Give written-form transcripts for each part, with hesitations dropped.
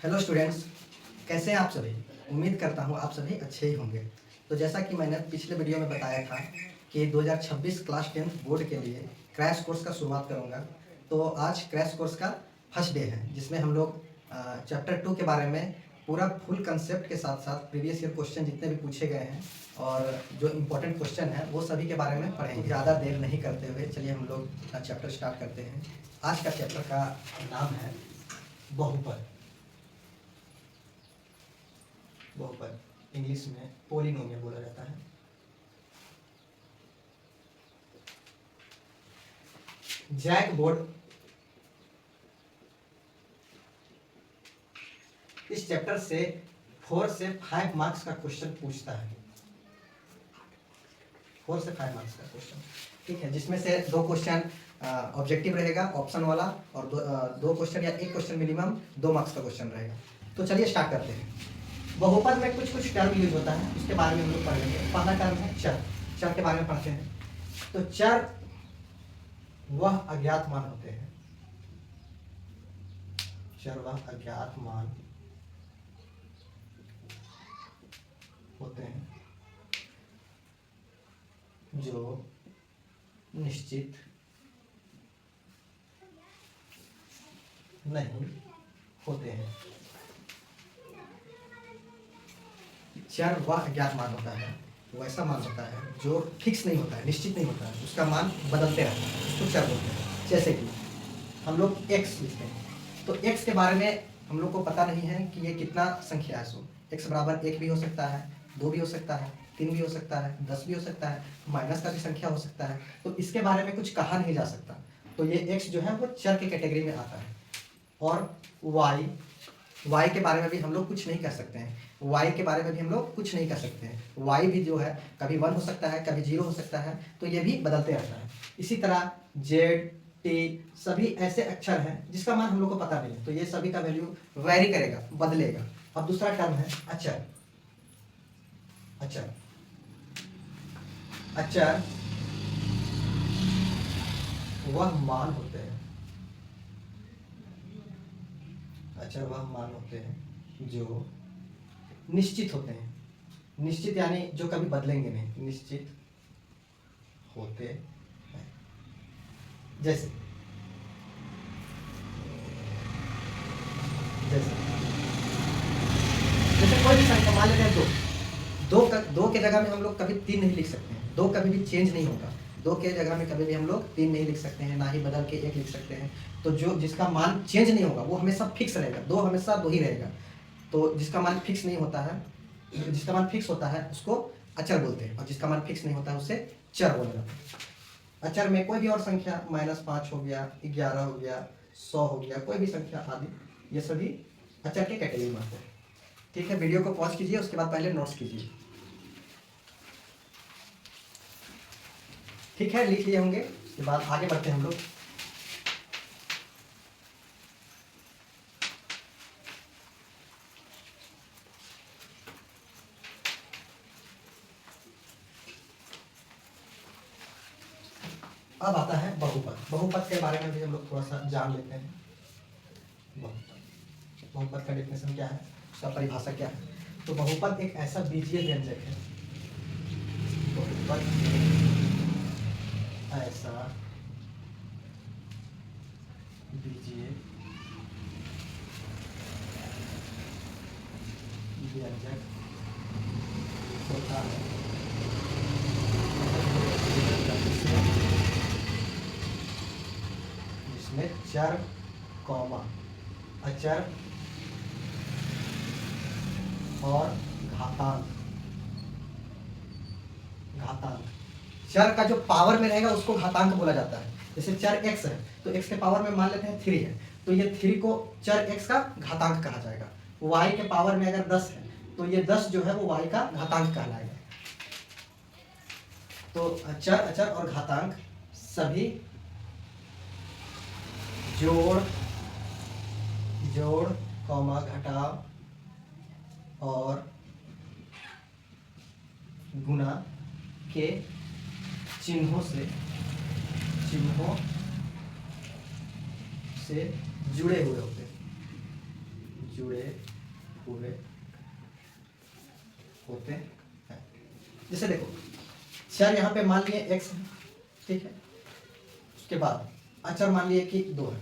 Hello students, कैसे हैं आप सभी। उम्मीद करता हूँ आप सभी अच्छे ही होंगे। तो जैसा कि मैंने पिछले वीडियो में बताया था कि 2026 क्लास 10 बोर्ड के लिए क्रैश कोर्स का शुरुआत करूँगा। तो आज क्रैश कोर्स का फर्स्ट डे है, जिसमें हम लोग चैप्टर 2 के बारे में पूरा फुल कंसेप्ट के साथ साथ प्रीवियस ईयर क्वेश्चन जितने भी पूछे गए हैं और जो इम्पोर्टेंट क्वेश्चन है वो सभी के बारे में पढ़ेंगे। ज़्यादा देर नहीं करते हुए चलिए हम लोग चैप्टर स्टार्ट करते हैं। आज का चैप्टर का नाम है बहुपद। बहुपद इंग्लिश में पोलिनोमियल बोला जाता है। जैक बोर्ड इस चैप्टर से 4 से 5 मार्क्स का क्वेश्चन पूछता है। 4 से 5 मार्क्स का क्वेश्चन, ठीक है, जिसमें से 2 क्वेश्चन ऑब्जेक्टिव रहेगा ऑप्शन वाला और 2 क्वेश्चन या 1 क्वेश्चन मिनिमम 2 मार्क्स का क्वेश्चन रहेगा। तो चलिए स्टार्ट करते हैं। बहुपद में कुछ कुछ टर्म यूज होता है, उसके बारे में हम लोग पढ़ लेंगे। पहला टर्म है चर। चर के बारे में पढ़ते हैं। तो चर वह अज्ञात मान होते हैं। चर वह अज्ञात मान होते हैं जो निश्चित नहीं होते हैं। चर वह अज्ञात मान होता है, वैसा मान होता है जो फिक्स नहीं होता है, निश्चित नहीं होता है, उसका मान बदलते रहता है, उसको चर बोलते हैं। जैसे कि हम लोग x लिखते हैं, तो x के बारे में हम लोग को पता नहीं है कि ये कितना संख्या है। सो x बराबर 1 भी हो सकता है, 2 भी हो सकता है, 3 भी हो सकता है, 10 भी हो सकता है, माइनस का भी संख्या हो सकता है। तो इसके बारे में कुछ कहा नहीं जा सकता। तो ये x जो है वो चर के कैटेगरी में आता है। और y के बारे में भी हम लोग कुछ नहीं कर सकते हैं। y के बारे में भी हम लोग कुछ नहीं कर सकते हैं। y भी जो है कभी 1 हो सकता है, कभी 0 हो सकता है, तो ये भी बदलते रहता है। इसी तरह z, t सभी ऐसे अक्षर हैं जिसका मान हम लोग को पता नहीं है, तो ये सभी का वैल्यू वैरी करेगा, बदलेगा। अब दूसरा टर्म है अचर। अचर अचर वह मान होते हैं। अचर वह मान होते हैं जो निश्चित होते हैं। निश्चित यानी जो कभी बदलेंगे नहीं, निश्चित होते हैं। जैसे जैसे जैसे कोई भी संख्या मान लेते हैं दो के जगह में हम लोग कभी 3 नहीं लिख सकते हैं। 2 कभी भी चेंज नहीं होगा। 2 के जगह में कभी भी हम लोग 3 नहीं लिख सकते हैं, ना ही बदल के 1 लिख सकते हैं। तो जो जिसका मान चेंज नहीं होगा वो हमेशा फिक्स रहेगा। 2 हमेशा 2 ही रहेगा। तो जिसका मान फिक्स नहीं होता है, जिसका मान फिक्स होता है उसको अचर बोलते हैं, और जिसका मान फिक्स नहीं होता है उसे चर बोला जाता है। अचर में कोई भी और संख्या -5 हो गया, 11 हो गया, 100 हो गया, कोई भी संख्या आदि, ये सभी अचर के कैटेगरी में आते हैं। ठीक है, वीडियो को पॉज कीजिए, उसके बाद पहले नोट्स कीजिए। ठीक है, लिख लिए होंगे। उसके बाद आगे बढ़ते हैं हम लोग। अब आता है बहुपद। बहुपद के बारे में भी हम लोग थोड़ा सा जान लेते हैं। बहुपद का डेफिनेशन क्या है, उसका परिभाषा क्या है। तो बहुपद एक ऐसा बीजीय व्यंजक है। बहुपद ऐसा बीजीय व्यंजक होता है जिसमें चर, कॉमा, अचर और घातांक चर का जो पावर में रहेगा उसको घातांक बोला जाता है। जैसे चर x है तो x के पावर में मान लेते हैं 3 है, तो ये 3 को चर x का घातांक कहा जाएगा। y के पावर में अगर 10 है तो ये 10 जो है वो y का घातांक कहलाएगा। तो चर, अचर और घातांक सभी जोड़, कॉमा, घटाव और गुणा के चिन्हों से जुड़े हुए होते हैं। जुड़े हुए होते हैं। जैसे देखो चर यहाँ पे मान लिए x है, ठीक है, उसके बाद अचर मान लिए कि 2 है,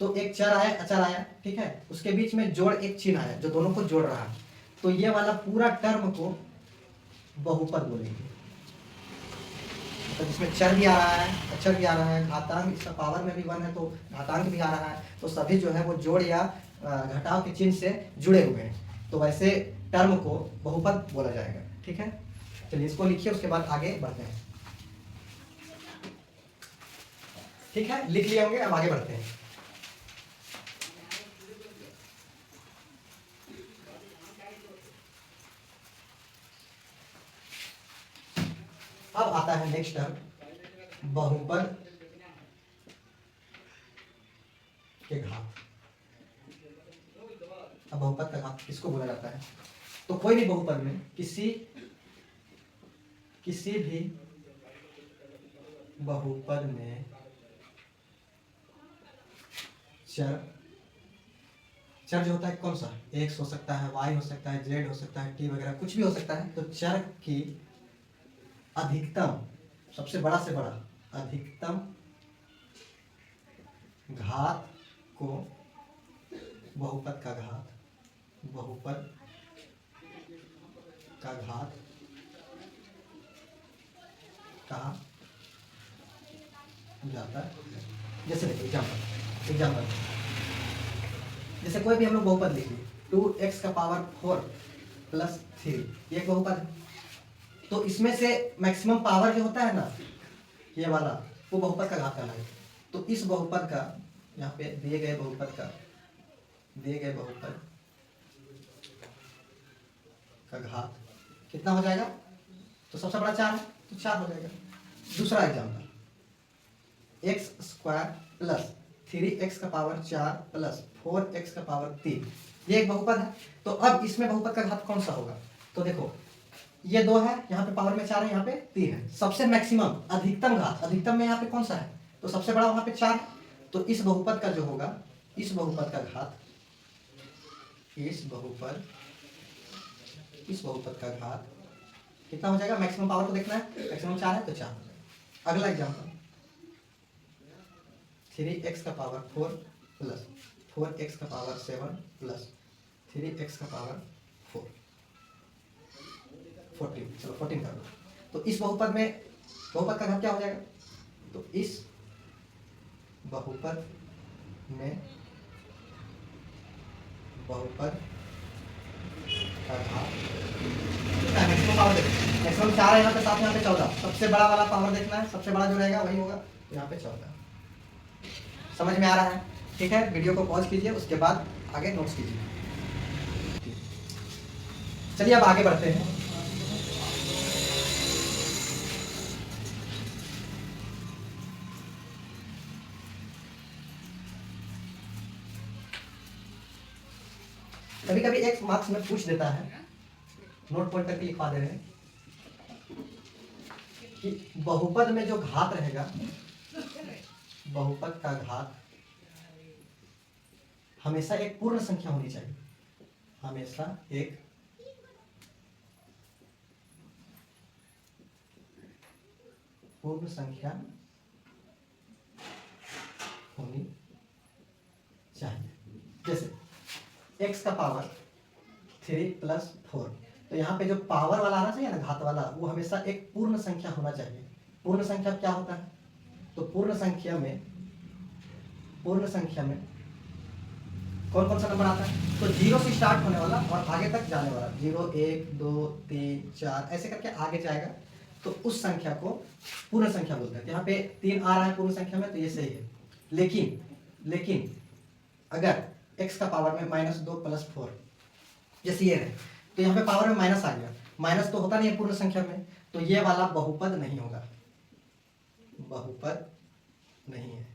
तो एक चर आया अचर आया, ठीक है, उसके बीच में जोड़ एक चिन्ह आया जो दोनों को जोड़ रहा है, तो ये वाला पूरा टर्म को बहुपद बोलेंगे। तो जिसमें चर भी आ रहा है अचर भी आ रहा है, घातांक इसका पावर में भी 1 है तो घातांक भी आ रहा है, तो सभी जो है वो जोड़ या घटाव के चिन्ह से जुड़े हुए हैं, तो वैसे टर्म को बहुपद बोला जाएगा। ठीक है, चलिए इसको लिखिए, उसके बाद आगे बढ़ते हैं। ठीक है, लिख लिए होंगे, अब आगे बढ़ते हैं। अब आता है नेक्स्ट टर्म बहुपद के घात। अब बहुपद का घात किसको बोला जाता है? तो कोई भी बहुपद में किसी भी बहुपद में चर जो होता है कौन सा, x हो सकता है, y हो सकता है, z हो सकता है, t वगैरह कुछ भी हो सकता है, तो चर की अधिकतम, सबसे बड़ा से बड़ा अधिकतम घात को बहुपद का घात कहा जाता है। जैसे देखिए एग्जाम्पल, जैसे कोई भी हम लोग बहुपद लिखिए 2x का पावर 4 प्लस 3, ये एक बहुपद है, तो इसमें से मैक्सिमम पावर जो होता है ना ये वाला, वो बहुपद का घात कहलाएगा। तो इस बहुपद का, यहाँ पे दिए गए बहुपद का घात कितना हो जाएगा? तो सबसे बड़ा 4 है तो 4 हो जाएगा। दूसरा example, x square plus 3x का पावर 4 प्लस 4x का पावर 3, ये एक बहुपद है। तो अब इसमें बहुपद का घात कौन सा होगा? तो देखो ये 2 है, यहाँ पे पावर में 4 है, यहाँ पे 3 है, सबसे मैक्सिमम अधिकतम घात, अधिकतम में यहाँ पे कौन सा है? तो सबसे बड़ा वहाँ पे 4 है। तो इस बहुपद का जो होगा, इस बहुपद का घात कितना हो जाएगा? मैक्सिमम पावर को देखना है, मैक्सिमम 4 है तो 4 हो जाएगा। अगला एग्जाम्पल, 3x का पावर 4 प्लस 4x का पावर 7 प्लस 3x का पावर 4, 14, चलो 14 कर लो। तो इस बहुपद का घात क्या हो जाएगा? तो इस बहुपद में बहुपद का घात मैक्सिमम पावर देखना, मैक्सिमम 4 है यहाँ पे, 7 यहाँ पे 14, सबसे बड़ा वाला पावर देखना है, सबसे बड़ा जो रहेगा वही होगा, तो यहाँ पे 14। समझ में आ रहा है? ठीक है, वीडियो को पॉज कीजिए, उसके बाद आगे नोट्स कीजिए। चलिए अब आगे बढ़ते हैं। कभी कभी एक मार्क्स में पूछ देता है, नोट पॉइंट करके लिखवा दे रहे हैं कि बहुपद में जो घात रहेगा, बहुपद का घात हमेशा एक पूर्ण संख्या होनी चाहिए, हमेशा एक पूर्ण संख्या होनी चाहिए। जैसे x का पावर 3 प्लस 4, तो यहाँ पे जो पावर वाला आना चाहिए ना, घात वाला, वो हमेशा एक पूर्ण संख्या होना चाहिए। पूर्ण संख्या क्या होता है? तो पूर्ण संख्या में कौन कौन सा नंबर आता है? तो 0 से स्टार्ट होने वाला और आगे तक जाने वाला, 0 1 2 3 4 ऐसे करके आगे जाएगा, तो उस संख्या को पूर्ण संख्या बोलते हैं। यहाँ पे 3 आ रहा है पूर्ण संख्या में, तो ये सही है। लेकिन अगर x का पावर में -2 प्लस 4 जैसे ये है, तो यहाँ पे पावर में माइनस आ गया, माइनस तो होता नहीं है पूर्ण संख्या में, तो ये वाला बहुपद नहीं होगा, बहुपद नहीं है।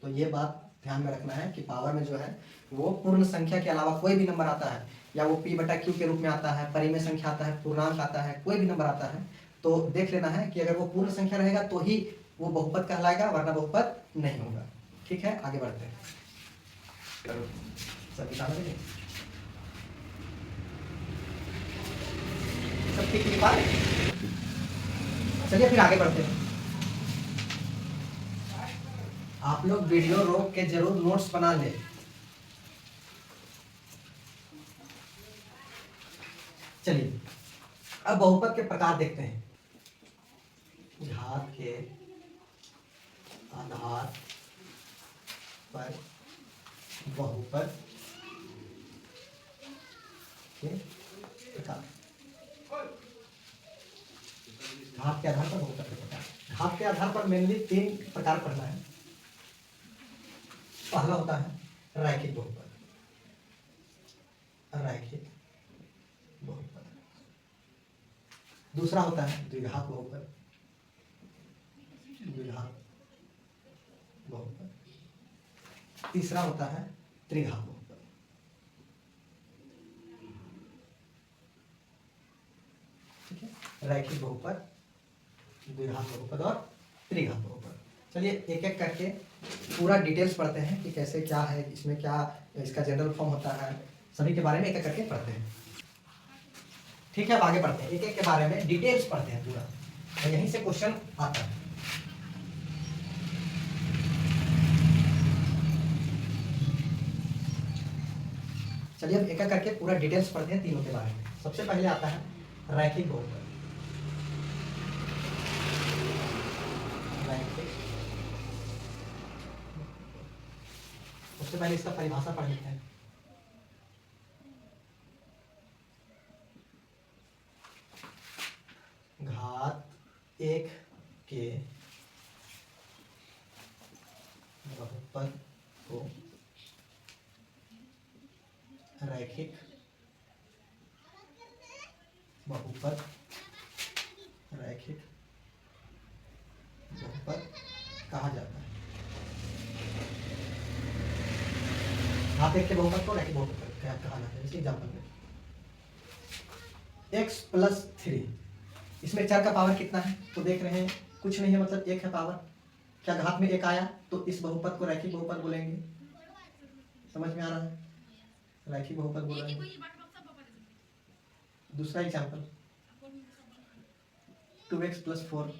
तो ये बात ध्यान में रखना है कि पावर में जो है वो पूर्ण संख्या के अलावा कोई भी नंबर आता है, या वो p/q के रूप में आता है, परिमेय संख्या आता है, पूर्णांक आता है, कोई भी नंबर आता है, तो देख लेना है कि अगर वो पूर्ण संख्या रहेगा तो ही वो बहुपद कहलाएगा, वरना बहुपद नहीं होगा। ठीक है, आगे बढ़ते हैं। सभी सिंप्लीफाई। चलिए फिर आगे बढ़ते हैं। आप लोग वीडियो रोक के जरूर नोट्स बना लें। चलिए अब बहुपद के प्रकार देखते हैं। घात के आधार पर बहुपद के प्रकार। घात के आधार पर बहुपद के प्रकार। घात के आधार पर मेनली 3 प्रकार पढ़ना है। पहला होता है रैखिक बहुपद। रैखिक बहुपद। दूसरा होता है द्विघात बहुपद। द्विघात बहुपद। तीसरा होता है त्रिघात बहुपद। ठीक है, रैखिक बहुपद, द्विघात बहुपद और त्रिघात बहुपद। चलिए एक एक करके पूरा डिटेल्स पढ़ते हैं कि कैसे क्या है, इसमें क्या इसका जनरल फॉर्म होता है, सभी के बारे में एक एक करके पढ़ते हैं। ठीक है, अब आगे बढ़ते हैं, एक एक के बारे में डिटेल्स पढ़ते हैं पूरा, और यहीं से क्वेश्चन आता है। चलिए अब एक एक करके पूरा डिटेल्स पढ़ते हैं तीनों के बारे में। सबसे पहले आता है रैखिक बहुपद। सबसे पहले इसका परिभाषा पढ़ लेते हैं। घात 1 के बहुपद को रैखिक बहुपद, रैखिक बहुपद कहा जाता है। घात 1 के बहुपद को रैखिक बहुपद कहा जाता है। जैसे एग्जाम्पल में x+3, इसमें चर का पावर कितना है तो देख रहे हैं, कुछ नहीं है, मतलब 1 है पावर। क्या घात में 1 आया तो इस बहुपद को रैखिक बहुपद बोलेंगे। समझ में आ रहा है, रैखिक बहुपद बोलेंगे। दूसरा एग्जाम्पल 2x+4,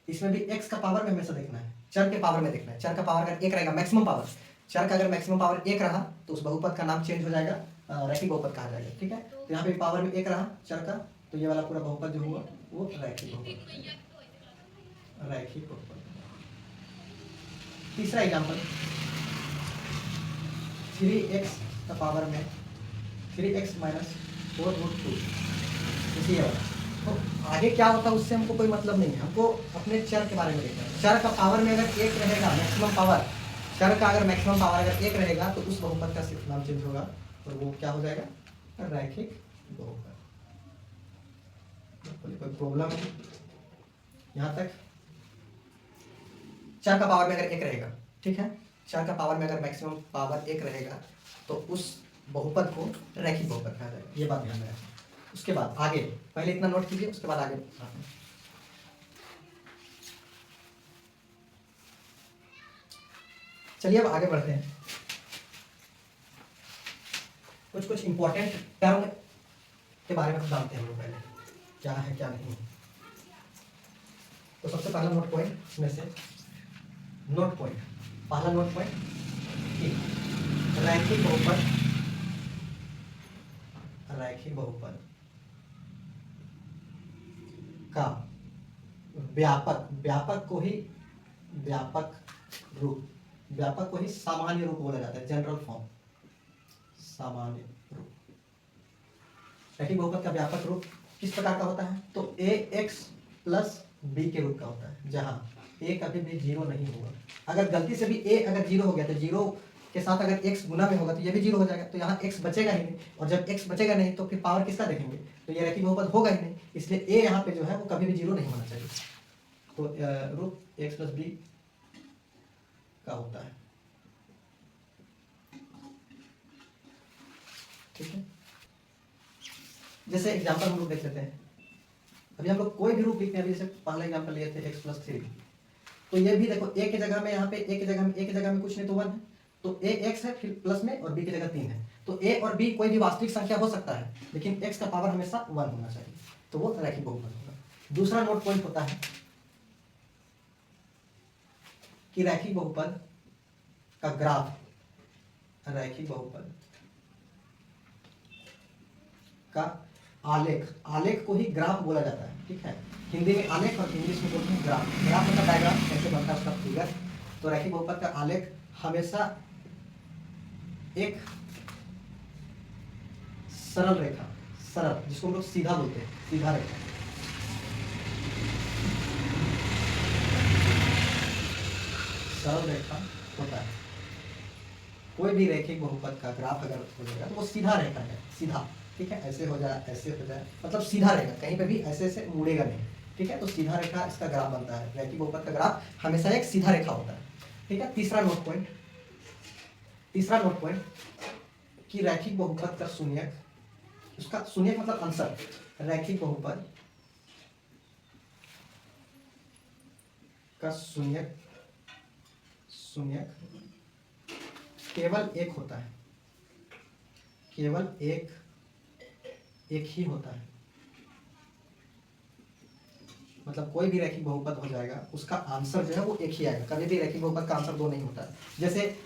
इसमें भी x का पावर में हमेशा देखना है, चर के पावर में देखना है। चर का पावर अगर 1 रहेगा, मैक्सिमम पावर, चर का अगर मैक्सिमम पावर 1 रहा तो उस बहुपद का नाम चेंज हो जाएगा, रैखिक बहुपद कहा जाएगा। ठीक है, तो यहाँ पे पावर में 1 रहा चर का, तो ये वाला पूरा बहुपद जो हुआ वो रैखिक बहुपद, रैखिक बहुपद। तीसरा एग्जाम्पल 3x का पावर में 3x - 4√2, इसी वाला। तो आगे क्या होता है उससे हमको कोई मतलब नहीं है, हमको अपने चर के बारे में देखना है। चर का पावर में अगर 1 रहेगा, मैक्सिमम पावर, चर का अगर मैक्सिमम पावर अगर 1 रहेगा तो उस बहुपद का सिर्फ नाम चेंज होगा और वो क्या हो जाएगा, रैखिक बहुपद। कोई प्रॉब्लम है यहाँ तक? चर का पावर में अगर 1 रहेगा, ठीक है, चर का पावर में अगर मैक्सिमम पावर 1 रहेगा तो उस बहुपद को रैखिक बहुपद कहा जाएगा, ये बात ध्यान में रखें। उसके बाद आगे, पहले इतना नोट कीजिए, उसके बाद आगे बढ़ते हैं। चलिए अब आगे बढ़ते हैं। कुछ इंपॉर्टेंट टर्म के बारे में जानते हैं हम लोग पहले, क्या है क्या नहीं। तो सबसे पहला नोट पॉइंट इसमें से, नोट पॉइंट, पहला नोट पॉइंट रैखिक बहुपद, रैखिक बहुपद का व्यापक, व्यापक को ही व्यापक रूप, व्यापक को ही सामान्य रूप बोला जाता है, जनरल फॉर्म, सामान्य रूप। रैखिक बहुपद का व्यापक रूप किस प्रकार का होता है तो ax + b के रूप का होता है, जहां a कभी भी 0 नहीं होगा। अगर गलती से भी a अगर 0 हो गया तो 0 के साथ अगर x गुना में होगा तो ये भी 0 हो जाएगा, तो यहाँ x बचेगा ही नहीं, और जब x बचेगा नहीं तो फिर पावर किसका देखेंगे, तो ये रैखिक बहुपद होगा ही नहीं, इसलिए a यहाँ पे जो है वो कभी भी 0 नहीं होना चाहिए। तो रूप x + b का होता है। ठीक है, जैसे एग्जांपल हम लोग देख लेते हैं। अभी हम लोग कोई भी रूप लिखते हैं, अभी जैसे पहला एग्जांपल लिए थे x+3, तो ये भी देखो a की जगह में, यहाँ पे a की जगह में कुछ नहीं तो 1 है, तो a x है, फिर प्लस में, और b की जगह 3 है, तो a और b कोई भी वास्तविक संख्या हो सकता है, लेकिन x का पावर हमेशा 1 होना चाहिए। तो वो रैखिक बहुपद होगा। दूसरा नोट पॉइंट होता है कि रैखिक बहुपद का ग्राफ, रैखिक बहुपद का आलेख, आलेख को ही ग्राफ बोला जाता है, ठीक है। हिंदी में आलेख और इंग्लिश में बोलते हैं ग्राफ। ग्राफ मतलब डायग्राम, कैसे बनता है उसका फिगर। तो रैखिक बहुपद का आलेख हमेशा एक सरल रेखा, सरल, जिसको हम लोग सीधा बोलते हैं, सीधा रेखा, सरल रेखा होता है। कोई भी रैखिक बहुपद का ग्राफ अगर हो जाएगा तो वो सीधा रेखा है, सीधा, ठीक है। ऐसे हो जाए, ऐसे हो जाए, मतलब सीधा रहेगा, कहीं पे भी ऐसे ऐसे मुड़ेगा नहीं, ठीक है। तो सीधा रेखा इसका ग्राफ बनता है। रैखिक बहुपद का ग्राफ हमेशा एक सीधा रेखा होता है, ठीक है। तीसरा नोट पॉइंट, तीसरा नोट पॉइंट कि रैखिक बहुपद का शून्यक, उसका शून्यक मतलब आंसर, रैखिक बहुपद का शून्यक, शून्यक केवल एक होता है, केवल एक ही होता है। मतलब कोई भी रैखिक बहुपद हो जाएगा, उसका आंसर जो है वो एक ही आएगा। कभी भी रैखिक बहुपद का आंसर दो नहीं होता है। जैसे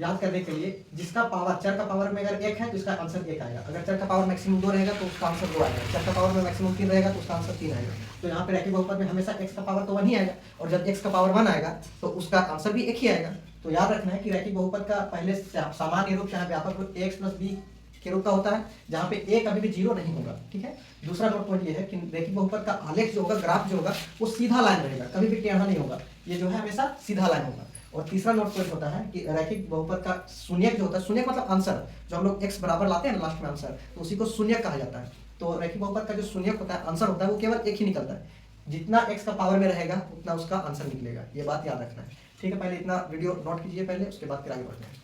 याद करने के लिए, जिसका पावर, चर का पावर में अगर एक है तो इसका आंसर एक आएगा। अगर चर का पावर मैक्सिमम 2 रहेगा तो उसका आंसर 2 आएगा। चर का पावर में मैक्सिमम 3 रहेगा तो उसका आंसर 3 आएगा। तो यहाँ पे रैखिक बहुपद में हमेशा x का पावर तो 1 ही आएगा, और जब x का पावर 1 आएगा तो उसका आंसर भी एक ही आएगा। तो याद रखना है कि रैखिक बहुपद का पहले सामान्य रूप चाहे व्यापक रूप ax + b के रूप का होता है, जहाँ पे a कभी भी 0 नहीं होगा, ठीक है। दूसरा नोट पॉइंट ये है कि रैखिक बहुपद का आलेख जो होगा, ग्राफ जो होगा, वो सीधा लाइन रहेगा, कभी भी टेढ़ा नहीं होगा। ये जो है हमेशा सीधा लाइन होगा। और तीसरा नोट पॉइंट होता है कि रैखिक बहुपद का शून्यक जो होता है, शून्यक मतलब आंसर, जो हम लोग x बराबर लाते हैं ना लास्ट में आंसर, तो उसी को शून्यक कहा जाता है। तो रैखिक बहुपद का जो शून्यक होता है, आंसर होता है, वो केवल एक ही निकलता है। जितना x का पावर में रहेगा उतना उसका आंसर निकलेगा। ये बात याद रखना है, ठीक है। पहले इतना वीडियो नोट कीजिए पहले, उसके बाद फिर आगे बढ़ते हैं।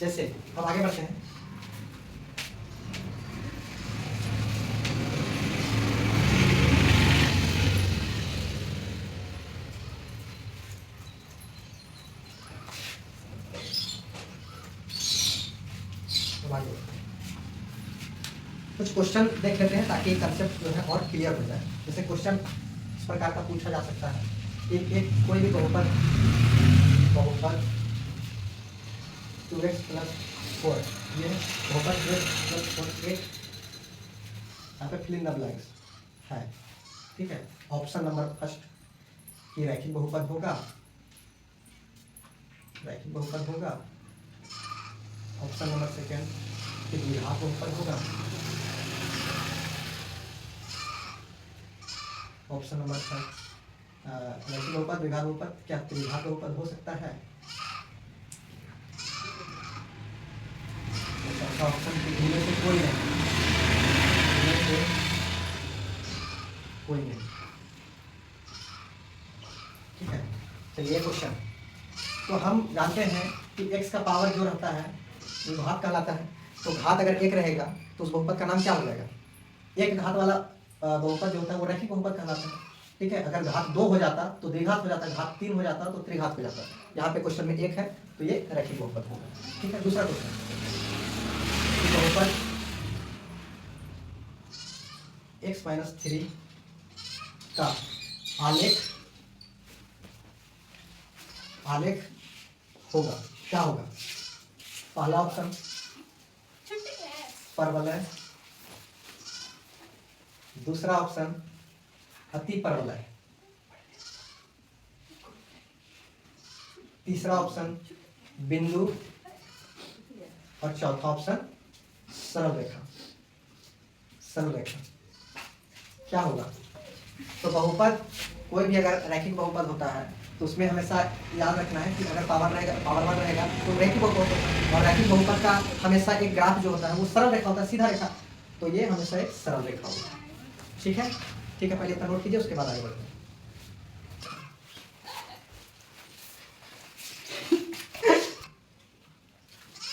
जैसे अब आगे बढ़ते हैं, कुछ क्वेश्चन देख लेते हैं ताकि कंसेप्ट जो है और क्लियर हो जाए। जैसे क्वेश्चन इस प्रकार का पूछा जा सकता है, एक कोई भी बहुपद 2x + 4, ये बहुपद 2x + 4 एक यहाँ पे फिल इन द ब्लैंक्स है, ठीक है। ऑप्शन नंबर फर्स्ट कि रैखिक बहुपद होगा, रैखिक बहुपद होगा। ऑप्शन नंबर सेकेंड कि द्विघात बहुपद होगा। ऑप्शन नंबर थर्ड रैखिक बहुपद, द्विघात बहुपद, क्या त्रिघात बहुपद हो सकता है। ऑप्शन इनमें से कोई नहीं, इनमें से कोई नहीं, ठीक है। चलिए क्वेश्चन, तो हम जानते हैं कि x का पावर जो रहता है वो घात कहलाता है। तो घात अगर 1 रहेगा तो उस बहुपद का नाम क्या हो जाएगा। एक घात वाला बहुपद जो होता है वो रैखिक बहुपद कहलाता है, ठीक है। अगर घात 2 हो जाता तो द्विघात हो जाता, घात 3 हो जाता तो त्रिघात हो जाता। यहाँ पे क्वेश्चन में 1 है तो ये रैखिक बहुपद होगा, ठीक है। दूसरा क्वेश्चन, बहुपद x - 3 का आलेख, आलेख होगा, क्या होगा। पहला ऑप्शन परवलय, दूसरा ऑप्शन अति परवलय, तीसरा ऑप्शन बिंदु, और चौथा ऑप्शन सरल रेखा, सरल रेखा। क्या होगा। तो बहुपद कोई भी अगर रैखिक बहुपद होता है तो उसमें हमेशा याद रखना है कि अगर पावर रहेगा, पावर 1 रहेगा तो रैखिक बहुपद होता है। और रैखिक बहुपद का हमेशा एक ग्राफ जो होता है वो सरल रेखा होता है, सीधा रेखा। तो ये हमेशा एक सरल रेखा होता है, ठीक है। ठीक है, पहले इतना नोट कीजिए, उसके बाद आगे बढ़ते हैं।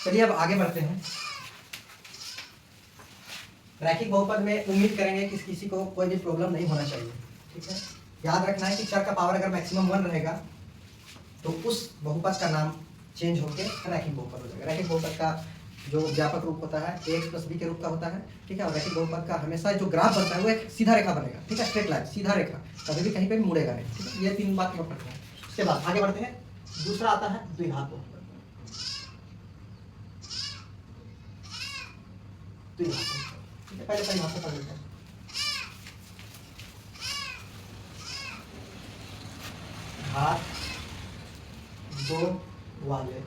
चलिए अब आगे बढ़ते हैं। रैखिक बहुपद में उम्मीद करेंगे कि किसी को कोई भी प्रॉब्लम नहीं होना चाहिए, ठीक है। याद रखना है कि चर का पावर अगर मैक्सिमम 1 रहेगा तो उस बहुपद का नाम चेंज होकर रैखिक बहुपद हो जाएगा। रैखिक बहुपद का जो व्यापक रूप होता है ए एक्स प्लस बी के रूप का होता है, ठीक है। और रैखिक बहुपद का हमेशा जो ग्राफ बनता है वो एक सीधा रेखा बनेगा, ठीक है, स्ट्रेट लाइन, सीधा रेखा, कभी भी कहीं पे भी मुड़ेगा नहीं, ठीक है। ये 3 बात नोट रखना है। उसके बाद आगे बढ़ते हैं, दूसरा आता है द्विघात बहुपद। द्विघात बहुपद, ठीक है, पहले परिभाषा पढ़ लेते हैं। घात 2 वाले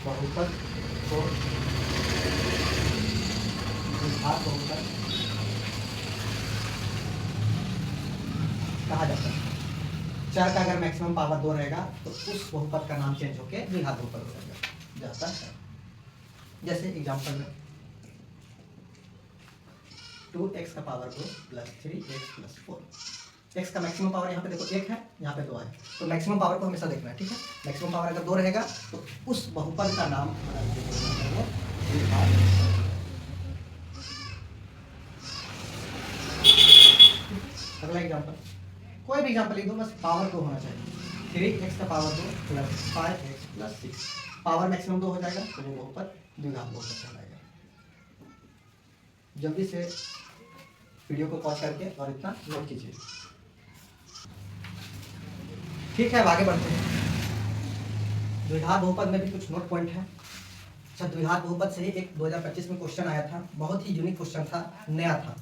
बहुपद को द्विघात बहुपद कहा जाता है। चर का अगर मैक्सिमम पावर 2 रहेगा तो उस बहुपद का नाम चेंज होकर द्विघात बहुपद हो जाता है। जैसे एग्जांपल में 2x का power 2 plus 3x plus 4, x का मैक्सिमम पावर यहाँ पे देखो 1 है, यहाँ पे 2 है, तो मैक्सिमम पावर को हमेशा देखना है, ठीक है। मैक्सिमम पावर अगर 2 रहेगा तो उस बहुपद का नाम अगला एग्जांपल, कोई भी एग्जांपल लिख दो, बस पावर 2 होना चाहिए। 3x का power 2 plus 5x plus 6, power maximum 2 हो जाएगा तो वो बहुपद द्विघात बहुपद कहलाएगा। जल्दी से वीडियो को पॉज करके और इतना नोट कीजिए, ठीक है। अब आगे बढ़ते हैं। द्विघात बहुपद में भी कुछ नोट पॉइंट है। अच्छा, द्विघात बहुपद से ही एक 2025 में क्वेश्चन आया था, बहुत ही यूनिक क्वेश्चन था, नया था,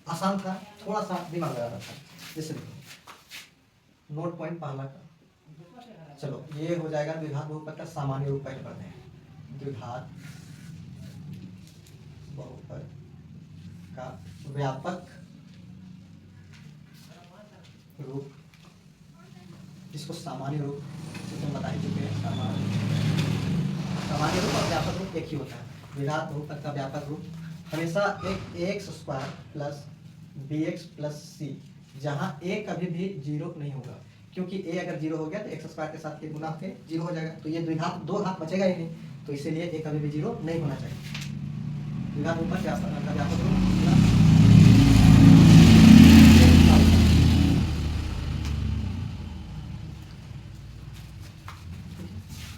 आसान था, थोड़ा सा दिमाग लगा रहा था। जैसे देखो नोट पॉइंट पहला का, चलो ये हो जाएगा द्विघात बहुपद का सामान्य रूप, पहले पढ़ते हैं। द्विघात बहुपद का व्यापक रूप, जिसको सामान्य रूप तुम बता ही चुके हैं, सामान्य रूप और व्यापक रूप एक ही होता है। द्विघात बहुपद का व्यापक रूप हमेशा एक x square plus b x plus c, जहाँ ए कभी भी 0 नहीं होगा, क्योंकि ए अगर 0 हो गया तो एक्स स्क्वायर के साथ गुना के 0 हो जाएगा, तो ये द्विघात 2 घात बचेगा ही नहीं, तो इसीलिए ए कभी भी 0 नहीं होना चाहिए। द्विघात बहुपद का व्यापक रूप,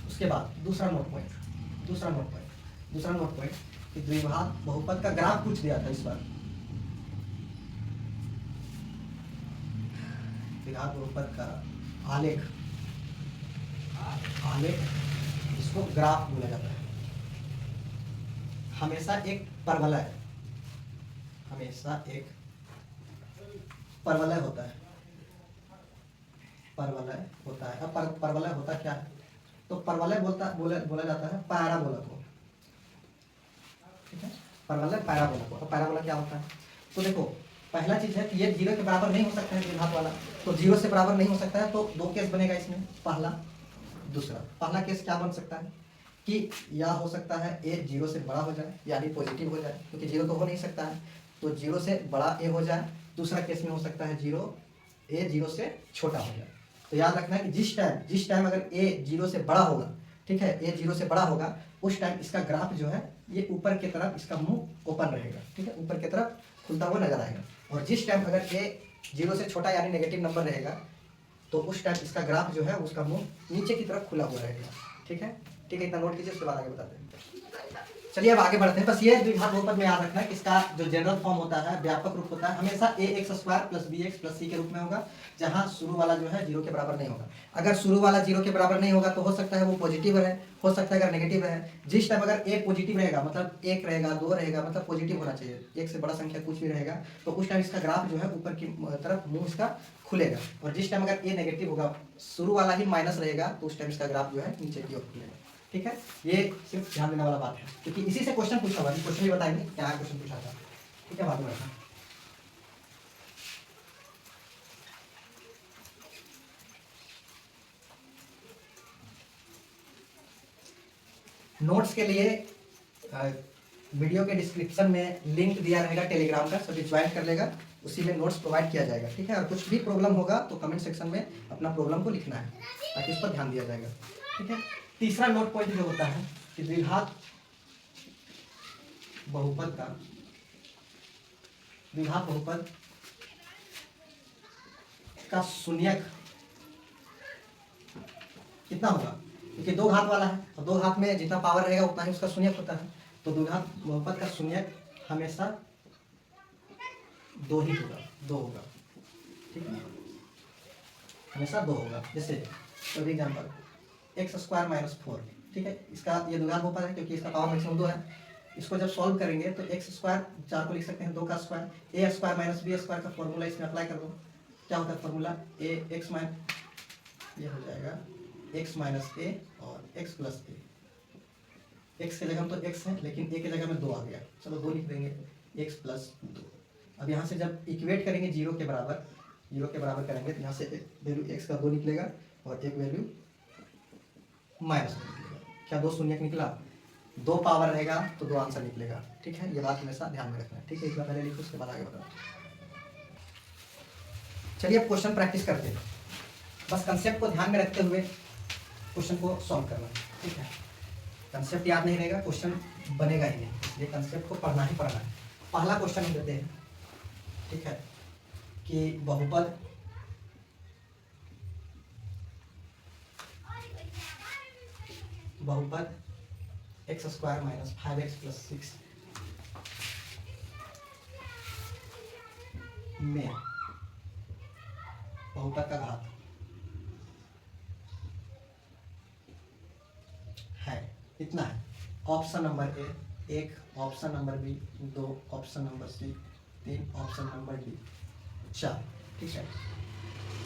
उसके बाद दूसरा नोट पॉइंट कि द्विघात बहुपद का ग्राफ पूछ दिया था इस बार। द्विघात बहुपद का आलेख जिसको ग्राफ बोला जाता है, हमेशा एक परवलय होता है। अब परवलय होता क्या है, तो परवलय बोला जाता है पैराबोला को, ठीक है, परवलय पैराबोला को। तो पैराबोला क्या होता है, तो देखो पहला चीज है कि ये 0 के बराबर नहीं हो सकता है द्विघात वाला, तो 0 से बराबर नहीं हो सकता है, तो 2 केस बनेगा इसमें, पहला दूसरा। पहला केस क्या बन सकता है कि या हो सकता है ए 0 से बड़ा हो जाए, यानी पॉजिटिव हो जाए, क्योंकि 0 तो हो नहीं सकता है, तो 0 से बड़ा ए हो जाए। दूसरा केस में हो सकता है ए 0 से छोटा हो जाए। तो याद रखना है कि जिस टाइम अगर ए 0 से बड़ा होगा, ठीक है, ए 0 से बड़ा होगा, उस टाइम इसका ग्राफ जो है ये ऊपर की तरफ, इसका मुंह ओपन रहेगा, ठीक है, ऊपर की तरफ खुलता हुआ नजर आएगा। और जिस टाइम अगर ए 0 से छोटा यानी नेगेटिव नंबर रहेगा, तो उस टाइम इसका ग्राफ जो है उसका मुंह नीचे की तरफ खुला हुआ रहेगा, ठीक है। इतना नोट कीजिए, उसके बाद आगे बताते हैं। चलिए अब आगे बढ़ते हैं। बस ये द्विघात बहुपद में याद रखना है कि इसका जो जनरल फॉर्म होता है, व्यापक रूप होता है, हमेशा a x square plus b x plus c के रूप में होगा, जहां शुरू वाला जो है 0 के बराबर नहीं होगा। अगर शुरू वाला 0 के बराबर नहीं होगा तो हो सकता है वो पॉजिटिव रहे, हो सकता है अगर नेगेटिव रहे। जिस टाइम अगर ए पॉजिटिव रहेगा, मतलब 1 रहेगा, 2 रहेगा, मतलब पॉजिटिव होना चाहिए, 1 से बड़ा संख्या कुछ भी रहेगा, तो उस टाइम इसका ग्राफ जो है ऊपर की तरफ मुंह इसका खुलेगा। और जिस टाइम अगर ए नेगेटिव होगा, शुरू वाला ही माइनस रहेगा, तो उस टाइम इसका ग्राफ जो है नीचे की ओर खुलेगा, ठीक है। ये सिर्फ ध्यान देने वाला बात है, क्योंकि इसी से क्वेश्चन पूछा हुआ है, क्वेश्चन भी बताएंगे क्या क्वेश्चन पूछा था, ठीक है। बाकी बढ़ता नोट्स के लिए वीडियो के डिस्क्रिप्शन में लिंक दिया रहेगा टेलीग्राम का, सभी ज्वाइन कर लेगा, उसी में नोट्स प्रोवाइड किया जाएगा, ठीक है। और कुछ भी प्रॉब्लम होगा तो कमेंट सेक्शन में अपना प्रॉब्लम को लिखना है, ताकि इस पर ध्यान दिया जाएगा, ठीक है। तीसरा नोट पॉइंट जो होता है कि द्विघात बहुपद का शून्यक कितना होगा, क्योंकि दो घात वाला है और दो घात में जितना पावर रहेगा उतना ही उसका शून्यक होता है। तो द्विघात बहुपद का शून्यक हमेशा दो ही होगा, दो होगा, ठीक है, हमेशा दो होगा। जैसे for example x square minus 4, ठीक है, इसका ये द्विघात बहुपद है क्योंकि इसका पावर मैक्सिमम 2 है। इसको जब सॉल्व करेंगे तो एक्स स्क्वायर 4 को लिख सकते हैं 2 का स्क्वायर, ए स्क्वायर माइनस बी स्क्वायर का फॉर्मूला इसमें अप्लाई कर दो। क्या होता है फॉर्मूला, ए एक्स माइनस, ये हो जाएगा एक्स माइनस ए और एक्स प्लस ए। एक्स की जगह तो एक्स है लेकिन ए की जगह में 2 आ गया, चलो 2 लिख देंगे, एक्स प्लस 2। अब यहाँ से जब इक्वेट करेंगे जीरो के बराबर करेंगे तो यहाँ से वैल्यू एक्स का 2 निकलेगा और एक वैल्यू माइनस निकलेगा। क्या 2 शून्यक निकला, 2 पावर रहेगा तो 2 आंसर निकलेगा, ठीक है, ये बात हमेशा ध्यान में रखना है, ठीक है। एक बार पहले लिखो उसके बाद आगे बढ़ो। चलिए अब क्वेश्चन प्रैक्टिस करते हैं, बस कंसेप्ट को ध्यान में रखते हुए क्वेश्चन को सॉल्व करना है, ठीक है। कंसेप्ट याद नहीं रहेगा क्वेश्चन बनेगा ही नहीं, ये कंसेप्ट को पढ़ना ही पढ़ना है। पहला क्वेश्चन हम देते हैं, ठीक है, कि बहुपद x square minus 5x plus 6 में बहुपद का घात है, इतना है। Option number A 1, option number B 2, option number C 3, option number D 4, ठीक है।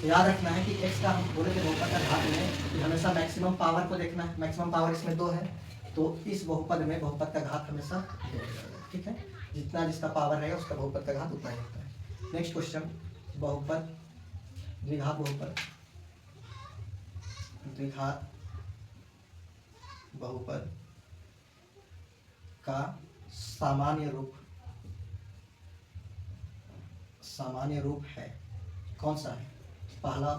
तो याद रखना है कि x का हम बोले थे बहुपद का घात में कि हमेशा मैक्सिमम पावर को देखना है, मैक्सिमम पावर इसमें 2 है तो इस बहुपद में बहुपद का घात हमेशा 2 हो जाएगा, ठीक है। जितना जिसका पावर रहेगा उसका बहुपद का घात उतना ही होता है। नेक्स्ट क्वेश्चन, बहुपद द्विघात बहुपद का सामान्य रूप है, कौन सा है? पहला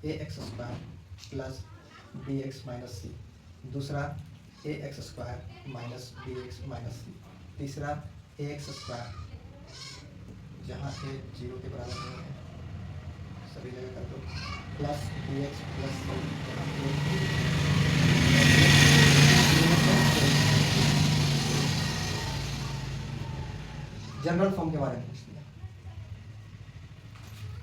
a x square plus b x minus c, दूसरा a x square minus b x minus c, तीसरा ए एक्स स्क्वायर जहाँ ए 0 के बराबर नहीं है सभी जगह कर दो plus b x plus c जहाँ जनरल फॉर्म के बारे में पूछ लिया।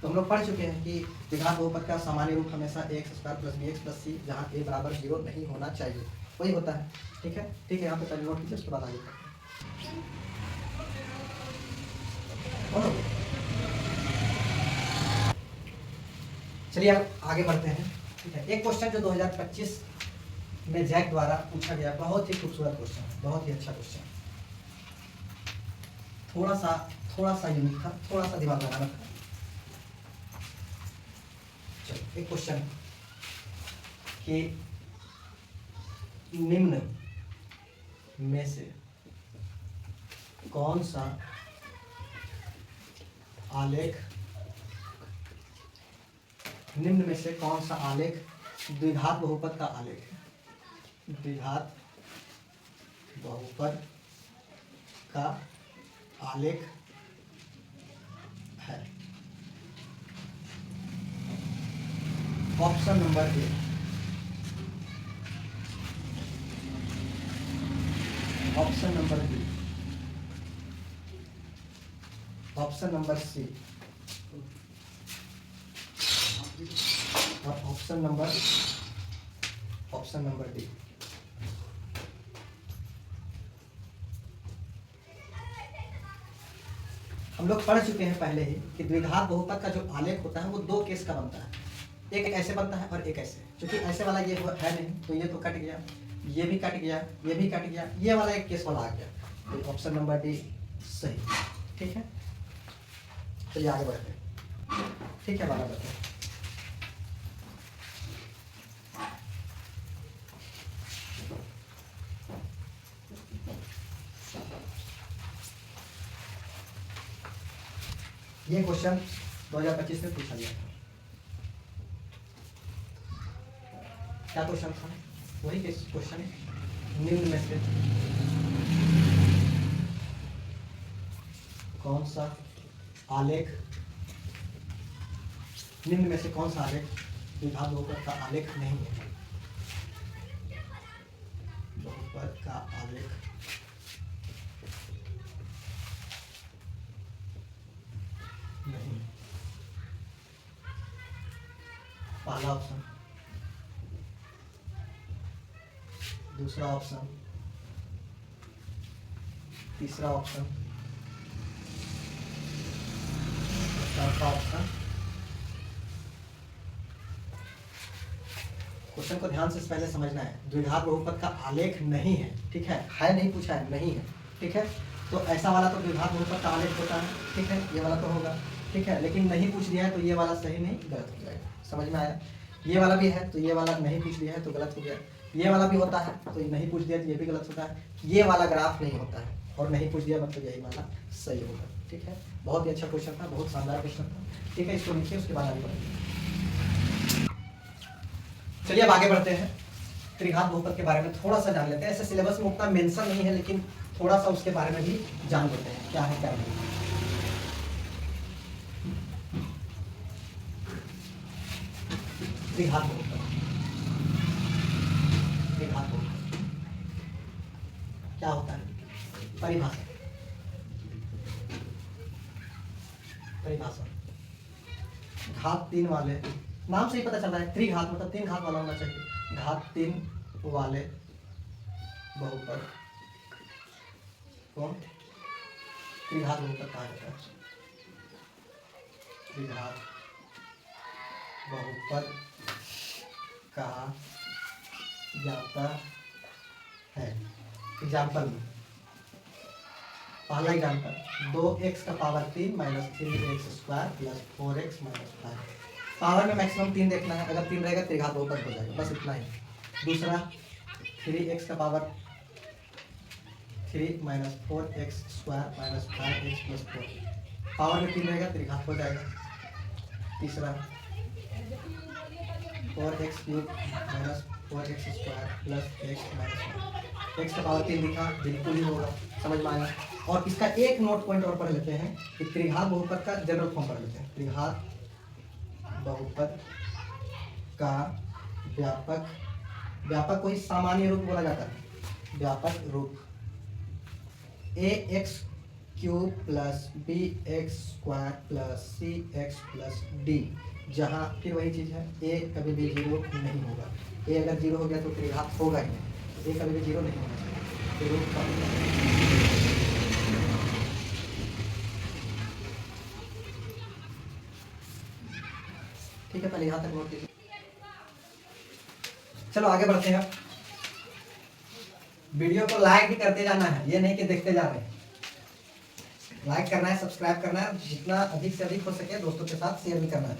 तो हम लोग पढ़ चुके हैं कि द्विघात बहुपद का सामान्य रूप हमेशा a x square plus b x plus c जहाँ ए बराबर 0 नहीं होना चाहिए, वही होता है, ठीक है। ठीक है, यहाँ पे पहले नोट कीजिए उसके बाद आगे चलिए अब आगे बढ़ते हैं, ठीक है। एक क्वेश्चन जो 2025 में जैक द्वारा पूछा गया, बहुत ही खूबसूरत क्वेश्चन है, बहुत ही अच्छा क्वेश्चन, थोड़ा सा यूनिक था, थोड़ा सा दिमाग लगाना था। चलो एक क्वेश्चन कि निम्न में से कौन सा आलेख द्विघात बहुपद का आलेख है? द्विघात बहुपद का आलेख है। Option number A, option number B, option number C और ऑप्शन नंबर डी। हम लोग पढ़ चुके हैं पहले ही कि द्विघात बहुपद का जो आलेख होता है वो 2 केस का बनता है, एक ऐसे बनता है और एक ऐसे। क्योंकि ऐसे वाला ये है नहीं तो ये तो कट गया, ये भी कट गया, ये भी कट गया, ये वाला एक केस वाला आ गया, तो ऑप्शन नंबर डी सही, ठीक है। चलिए आगे बढ़ते हैं, ठीक है, वाला बताए। ये क्वेश्चन 2025 में पूछा गया था। क्या क्वेश्चन था? वही क्वेश्चन है, निम्न में से कौन सा आलेख द्विघात बहुपद का आलेख नहीं है? बहुपद का आलेख नहीं। पहला ऑप्शन। दूसरा ऑप्शन। तीसरा ऑप्शन। चौथा ऑप्शन। क्वेश्चन को ध्यान से पहले समझना है। द्विघात बहुपद का आलेख नहीं है, ठीक है नहीं पूछा है, नहीं है, ठीक है। तो ऐसा वाला तो द्विघात बहुपद का आलेख होता है, ठीक है, ये वाला तो होगा, ठीक है। लेकिन नहीं पूछ दिया है तो ये वाला सही नहीं, गलत हो जाएगा। समझ में आया? ये वाला भी है तो ये वाला नहीं पूछ दिया है तो गलत हो गया। ये वाला भी होता है तो नहीं पूछ दिया तो ये भी गलत होता है। ये वाला ग्राफ नहीं होता है और नहीं पूछ दिया मतलब यही वाला सही होगा, ठीक है। बहुत ही अच्छा क्वेश्चन था, बहुत शानदार क्वेश्चन था, ठीक है। इसको लिखिए, उसके बाद आगे बढ़ेंगे। चलिए अब आगे बढ़ते हैं। त्रिघात बहुपद के बारे में थोड़ा सा जान लेते हैं। ऐसे सिलेबस में उतना मेंशन नहीं है लेकिन थोड़ा सा उसके बारे में भी जान लेते हैं, क्या है क्या नहीं। त्रिघात बहुपद, त्रिघात बहुपद क्या होता है? परिभाषा, परिभाषा। घात 3 वाले, नाम से ही पता चल रहा है त्रिघात मतलब 3 घात वाला होना चाहिए। घात 3 वाले बहुपद को त्रिघात बहुपद कहा जाता है। त्रिघात बहुपद कहा जाता है। एग्जाम्पल में पहला एग्जाम्पल 2x का power 3 minus 3x square plus 4x minus 5। Power में मैक्सिमम 3 देखना है, अगर 3 रहेगा त्रिघात बहुपद हो जाएगा, बस इतना ही। दूसरा 3x का power 3 minus 4x square minus 5x plus 4, power में 3 रहेगा त्रिघात हो जाएगा। तीसरा 4x cube minus 4x square plus x minus 1, x का पावर 3 दिखा, बिल्कुल ही होगा, समझ में आया। और इसका एक नोट पॉइंट और पढ़ लेते हैं कि त्रिघात बहुपद का जनरल फॉर्म पढ़ लेते हैं। त्रिघात बहुपद का व्यापक, व्यापक को ही सामान्य रूप बोला जाता है। व्यापक रूप ax cube plus bx square plus cx plus d, जहाँ फिर वही चीज़ है, a कभी भी 0 नहीं होगा। a अगर 0 हो गया तो त्रिघात होगा ही नहीं, a कभी भी 0 नहीं होना चाहिए। ठीक है, पहले यहाँ तक नोट कीजिए। चलो आगे बढ़ते हैं। वीडियो को लाइक भी करते जाना है, ये नहीं कि देखते जा रहे हैं। लाइक करना है, सब्सक्राइब करना है, जितना अधिक से अधिक हो सके दोस्तों के साथ शेयर भी करना है।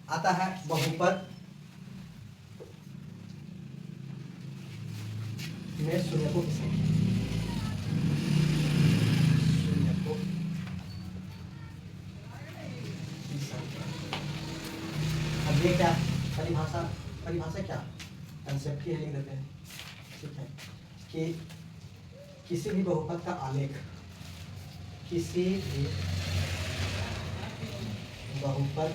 आता है बहुपद में शून्य को अब ये क्या परिभाषा, परिभाषा क्या कंसेप्ट ही लिख देते हैं, ठीक है। कि किसी भी बहुपद का आलेख, किसी भी बहुपद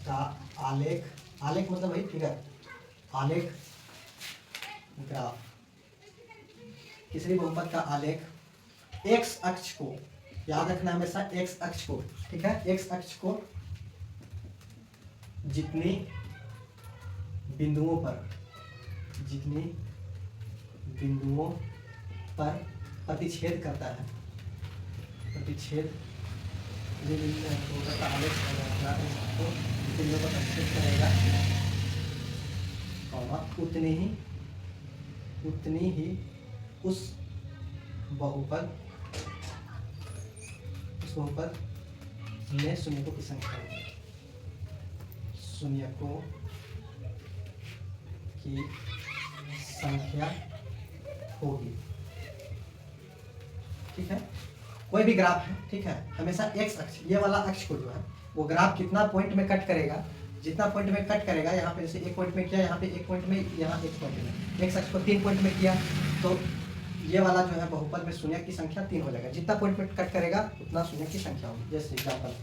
का आलेख, आलेख मतलब वही फिगर, आलेख ग्राफ, किसी भी बहुपद का आलेख एक्स अक्ष को, याद रखना हमेशा एक्स अक्ष को, ठीक है। एक्स अक्ष को जितनी बिंदुओं पर, जितनी बिंदुओं पर प्रतिच्छेद करता है, प्रतिच्छेद बिंदुओं पर प्रतिच्छेद करेगा, और उतनी ही उस बहुपद में शून्यकों की संख्या होगी, शून्यकों की संख्या होगी, ठीक है। कोई भी ग्राफ है, ठीक है, हमेशा एक्स अक्ष, ये वाला अक्ष को जो है वो ग्राफ कितना पॉइंट में कट करेगा, जितना पॉइंट में कट करेगा, यहाँ पे जैसे एक पॉइंट में किया, यहाँ पे एक पॉइंट में, यहाँ एक पॉइंट में, एक्स अक्ष को 3 पॉइंट में किया तो ये वाला जो है बहुपद में शून्य की संख्या 3 हो जाएगा। जितना पॉइंट में कट करेगा उतना शून्य की संख्या होगी। जैसे एग्जाम्पल,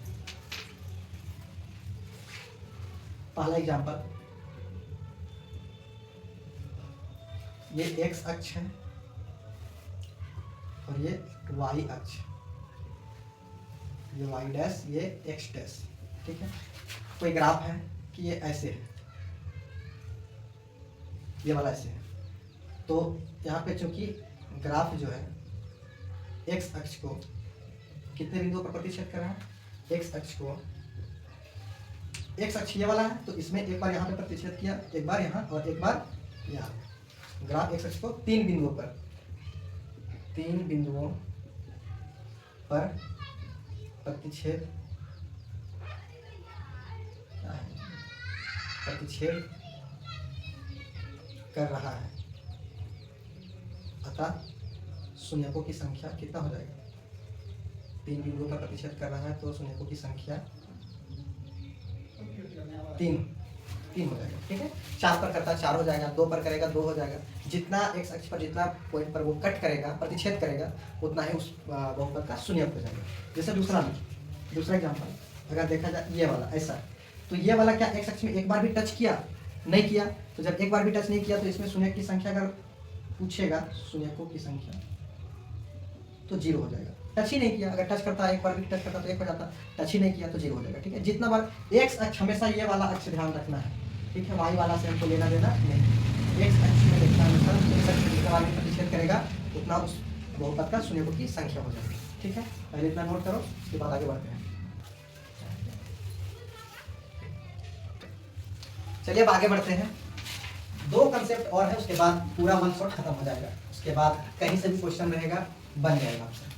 पहला एग्जाम्पल ये एक्स अक्ष है और ये वाई अक्ष, ये वाई डैश, ये एक्स डैश, ठीक है। कोई ग्राफ है कि ये ऐसे है, ये वाला ऐसे है, तो यहाँ पे चूंकि ग्राफ जो है एक्स अक्ष को कितने बिंदुओं पर प्रतिच्छेद कर रहा है, एक्स अक्ष को, एक्स अक्ष ये वाला है तो इसमें एक बार यहाँ पे प्रतिच्छेद किया, एक बार यहाँ और एक बार यहाँ। ग्राफ एक्स अक्ष को 3 बिंदुओं पर प्रतिच्छेद कर रहा है, अतः शून्यकों की संख्या कितना हो जाएगा, 3 बिंदुओं पर प्रतिच्छेद कर रहा है तो शून्यकों की संख्या 3 हो जाएगा, ठीक है। 4 पर करता 4 हो जाएगा, 2 पर करेगा 2 हो जाएगा। जितना एक्स अक्ष पर जितना पॉइंट पर वो कट करेगा, प्रतिच्छेद करेगा, उतना ही उस बहुपद का शून्यक हो जाएगा। जैसे दूसरा एग्जाम्पल अगर देखा जाए, ये वाला ऐसा, तो ये वाला क्या एक्स अक्ष में एक बार भी टच किया नहीं किया, तो जब एक बार भी टच नहीं किया तो इसमें शून्यक की संख्या अगर पूछेगा, शून्यकों की संख्या, तो 0 हो जाएगा। टच ही नहीं किया, अगर टच करता एक बार भी टच करता तो 1 हो जाता, टच ही नहीं किया तो 0 हो जाएगा, ठीक है। जितना बार एक्स अक्ष, हमेशा ये वाला अक्ष ध्यान रखना है, ठीक है। वाई वाला से हमको लेना देना नहीं, एक्स अक्ष में देखना है, एक्स अक्ष में जितना बार भी प्रतिच्छेद करेगा उतना उस बहुपद का शून्यकों की संख्या हो जाएगी, ठीक है। पहले इतना नोट करो, उसके बाद आगे बढ़ते हैं। चलिए अब आगे बढ़ते हैं। 2 कंसेप्ट और है, उसके बाद पूरा 1 शॉट खत्म हो जाएगा। उसके बाद कहीं से भी क्वेश्चन रहेगा, बन जाएगा आपसे।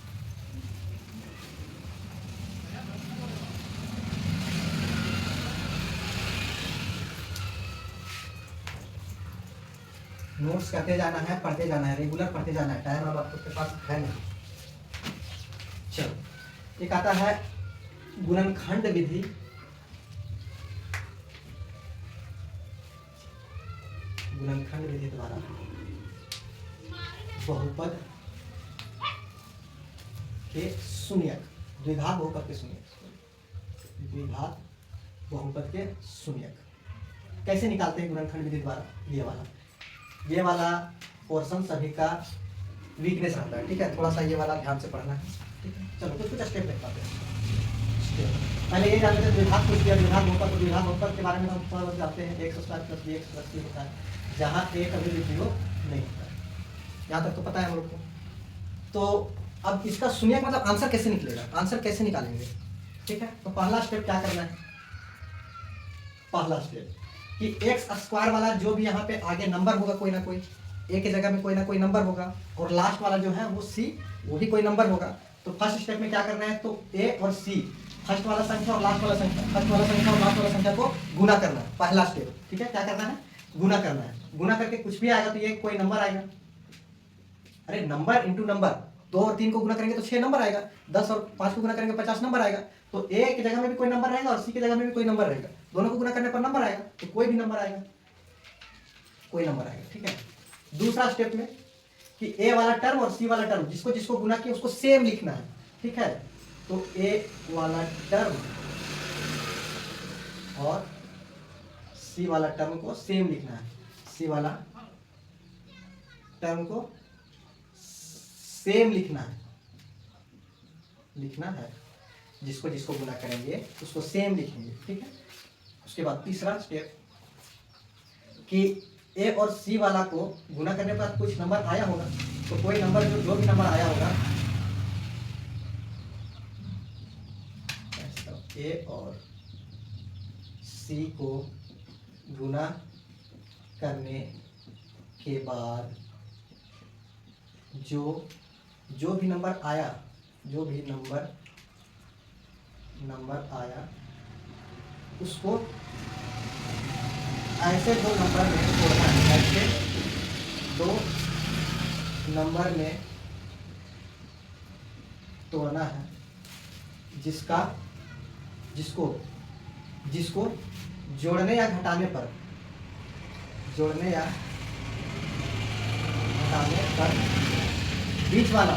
नोट्स करते जाना है, पढ़ते जाना है, रेगुलर पढ़ते जाना है, टाइम अब आपके पास है नहीं। चलो, एक आता है गुणनखंड विधि, गुणनखंड विधि द्वारा बहुपद के शून्यक, द्विघात बहुपद के शून्यक, द्विघात बहुपद के शून्यक कैसे निकालते हैं गुणनखंड विधि द्वारा। ये वाला पोर्शन सभी का वीकनेस रहता है, ठीक है। थोड़ा सा ये वाला ध्यान से पढ़ना है, ठीक है। चलो कुछ स्टेप देख पाते हैं। पहले ये जानते हैं द्विघात कुछ दिया, द्विघात बहुपद, तो द्विघात बहुपद के बारे में हम थोड़ा बहुत जानते हैं। x² + bx + c होता है, जहाँ a कभी भी 0 नहीं होता है, यहाँ तक तो पता है हम लोग को। तो अब इसका शून्यक मतलब आंसर कैसे निकलेगा, आंसर कैसे निकालेंगे, ठीक है। तो पहला स्टेप क्या करना है, पहला स्टेप कि x² वाला जो भी यहाँ पे आगे नंबर होगा, कोई ना कोई a की जगह में कोई ना कोई नंबर होगा, और लास्ट वाला जो है वो c, वो भी कोई नंबर होगा। तो फर्स्ट स्टेप में क्या करना है, तो a और c, फर्स्ट वाला संख्या और लास्ट वाला संख्या, फर्स्ट वाला संख्या और लास्ट वाला संख्या को गुना करना है, पहला स्टेप, ठीक है। क्या करना है, गुना करना है। गुना करके कुछ भी आएगा तो ये कोई नंबर आएगा। अरे नंबर इंटू नंबर, 2 और 3 को गुना करेंगे तो 6 नंबर आएगा, 10 और 5 को गुना करेंगे 50 नंबर आएगा। तो a की जगह में भी कोई नंबर रहेगा और c की जगह में भी कोई नंबर रहेगा, दोनों को गुना करने पर नंबर आएगा, तो कोई भी नंबर आएगा, कोई नंबर आएगा, ठीक है। दूसरा स्टेप में कि a वाला टर्म और c वाला टर्म जिसको जिसको गुना किया उसको सेम लिखना है, ठीक है। तो a वाला टर्म और c वाला टर्म को सेम लिखना है, c वाला टर्म को सेम लिखना है, जिसको जिसको गुना करेंगे उसको सेम लिखेंगे, ठीक है। उसके बाद तीसरा स्टेप कि a और c वाला को गुना करने पर कुछ नंबर आया होगा, तो कोई नंबर जो भी नंबर आया होगा, a और c को गुना करने के बाद जो भी नंबर आया, उसको ऐसे 2 नंबर में तोड़ना है, ऐसे 2 नंबर में तोड़ना है, जिसको जोड़ने या घटाने पर बीच वाला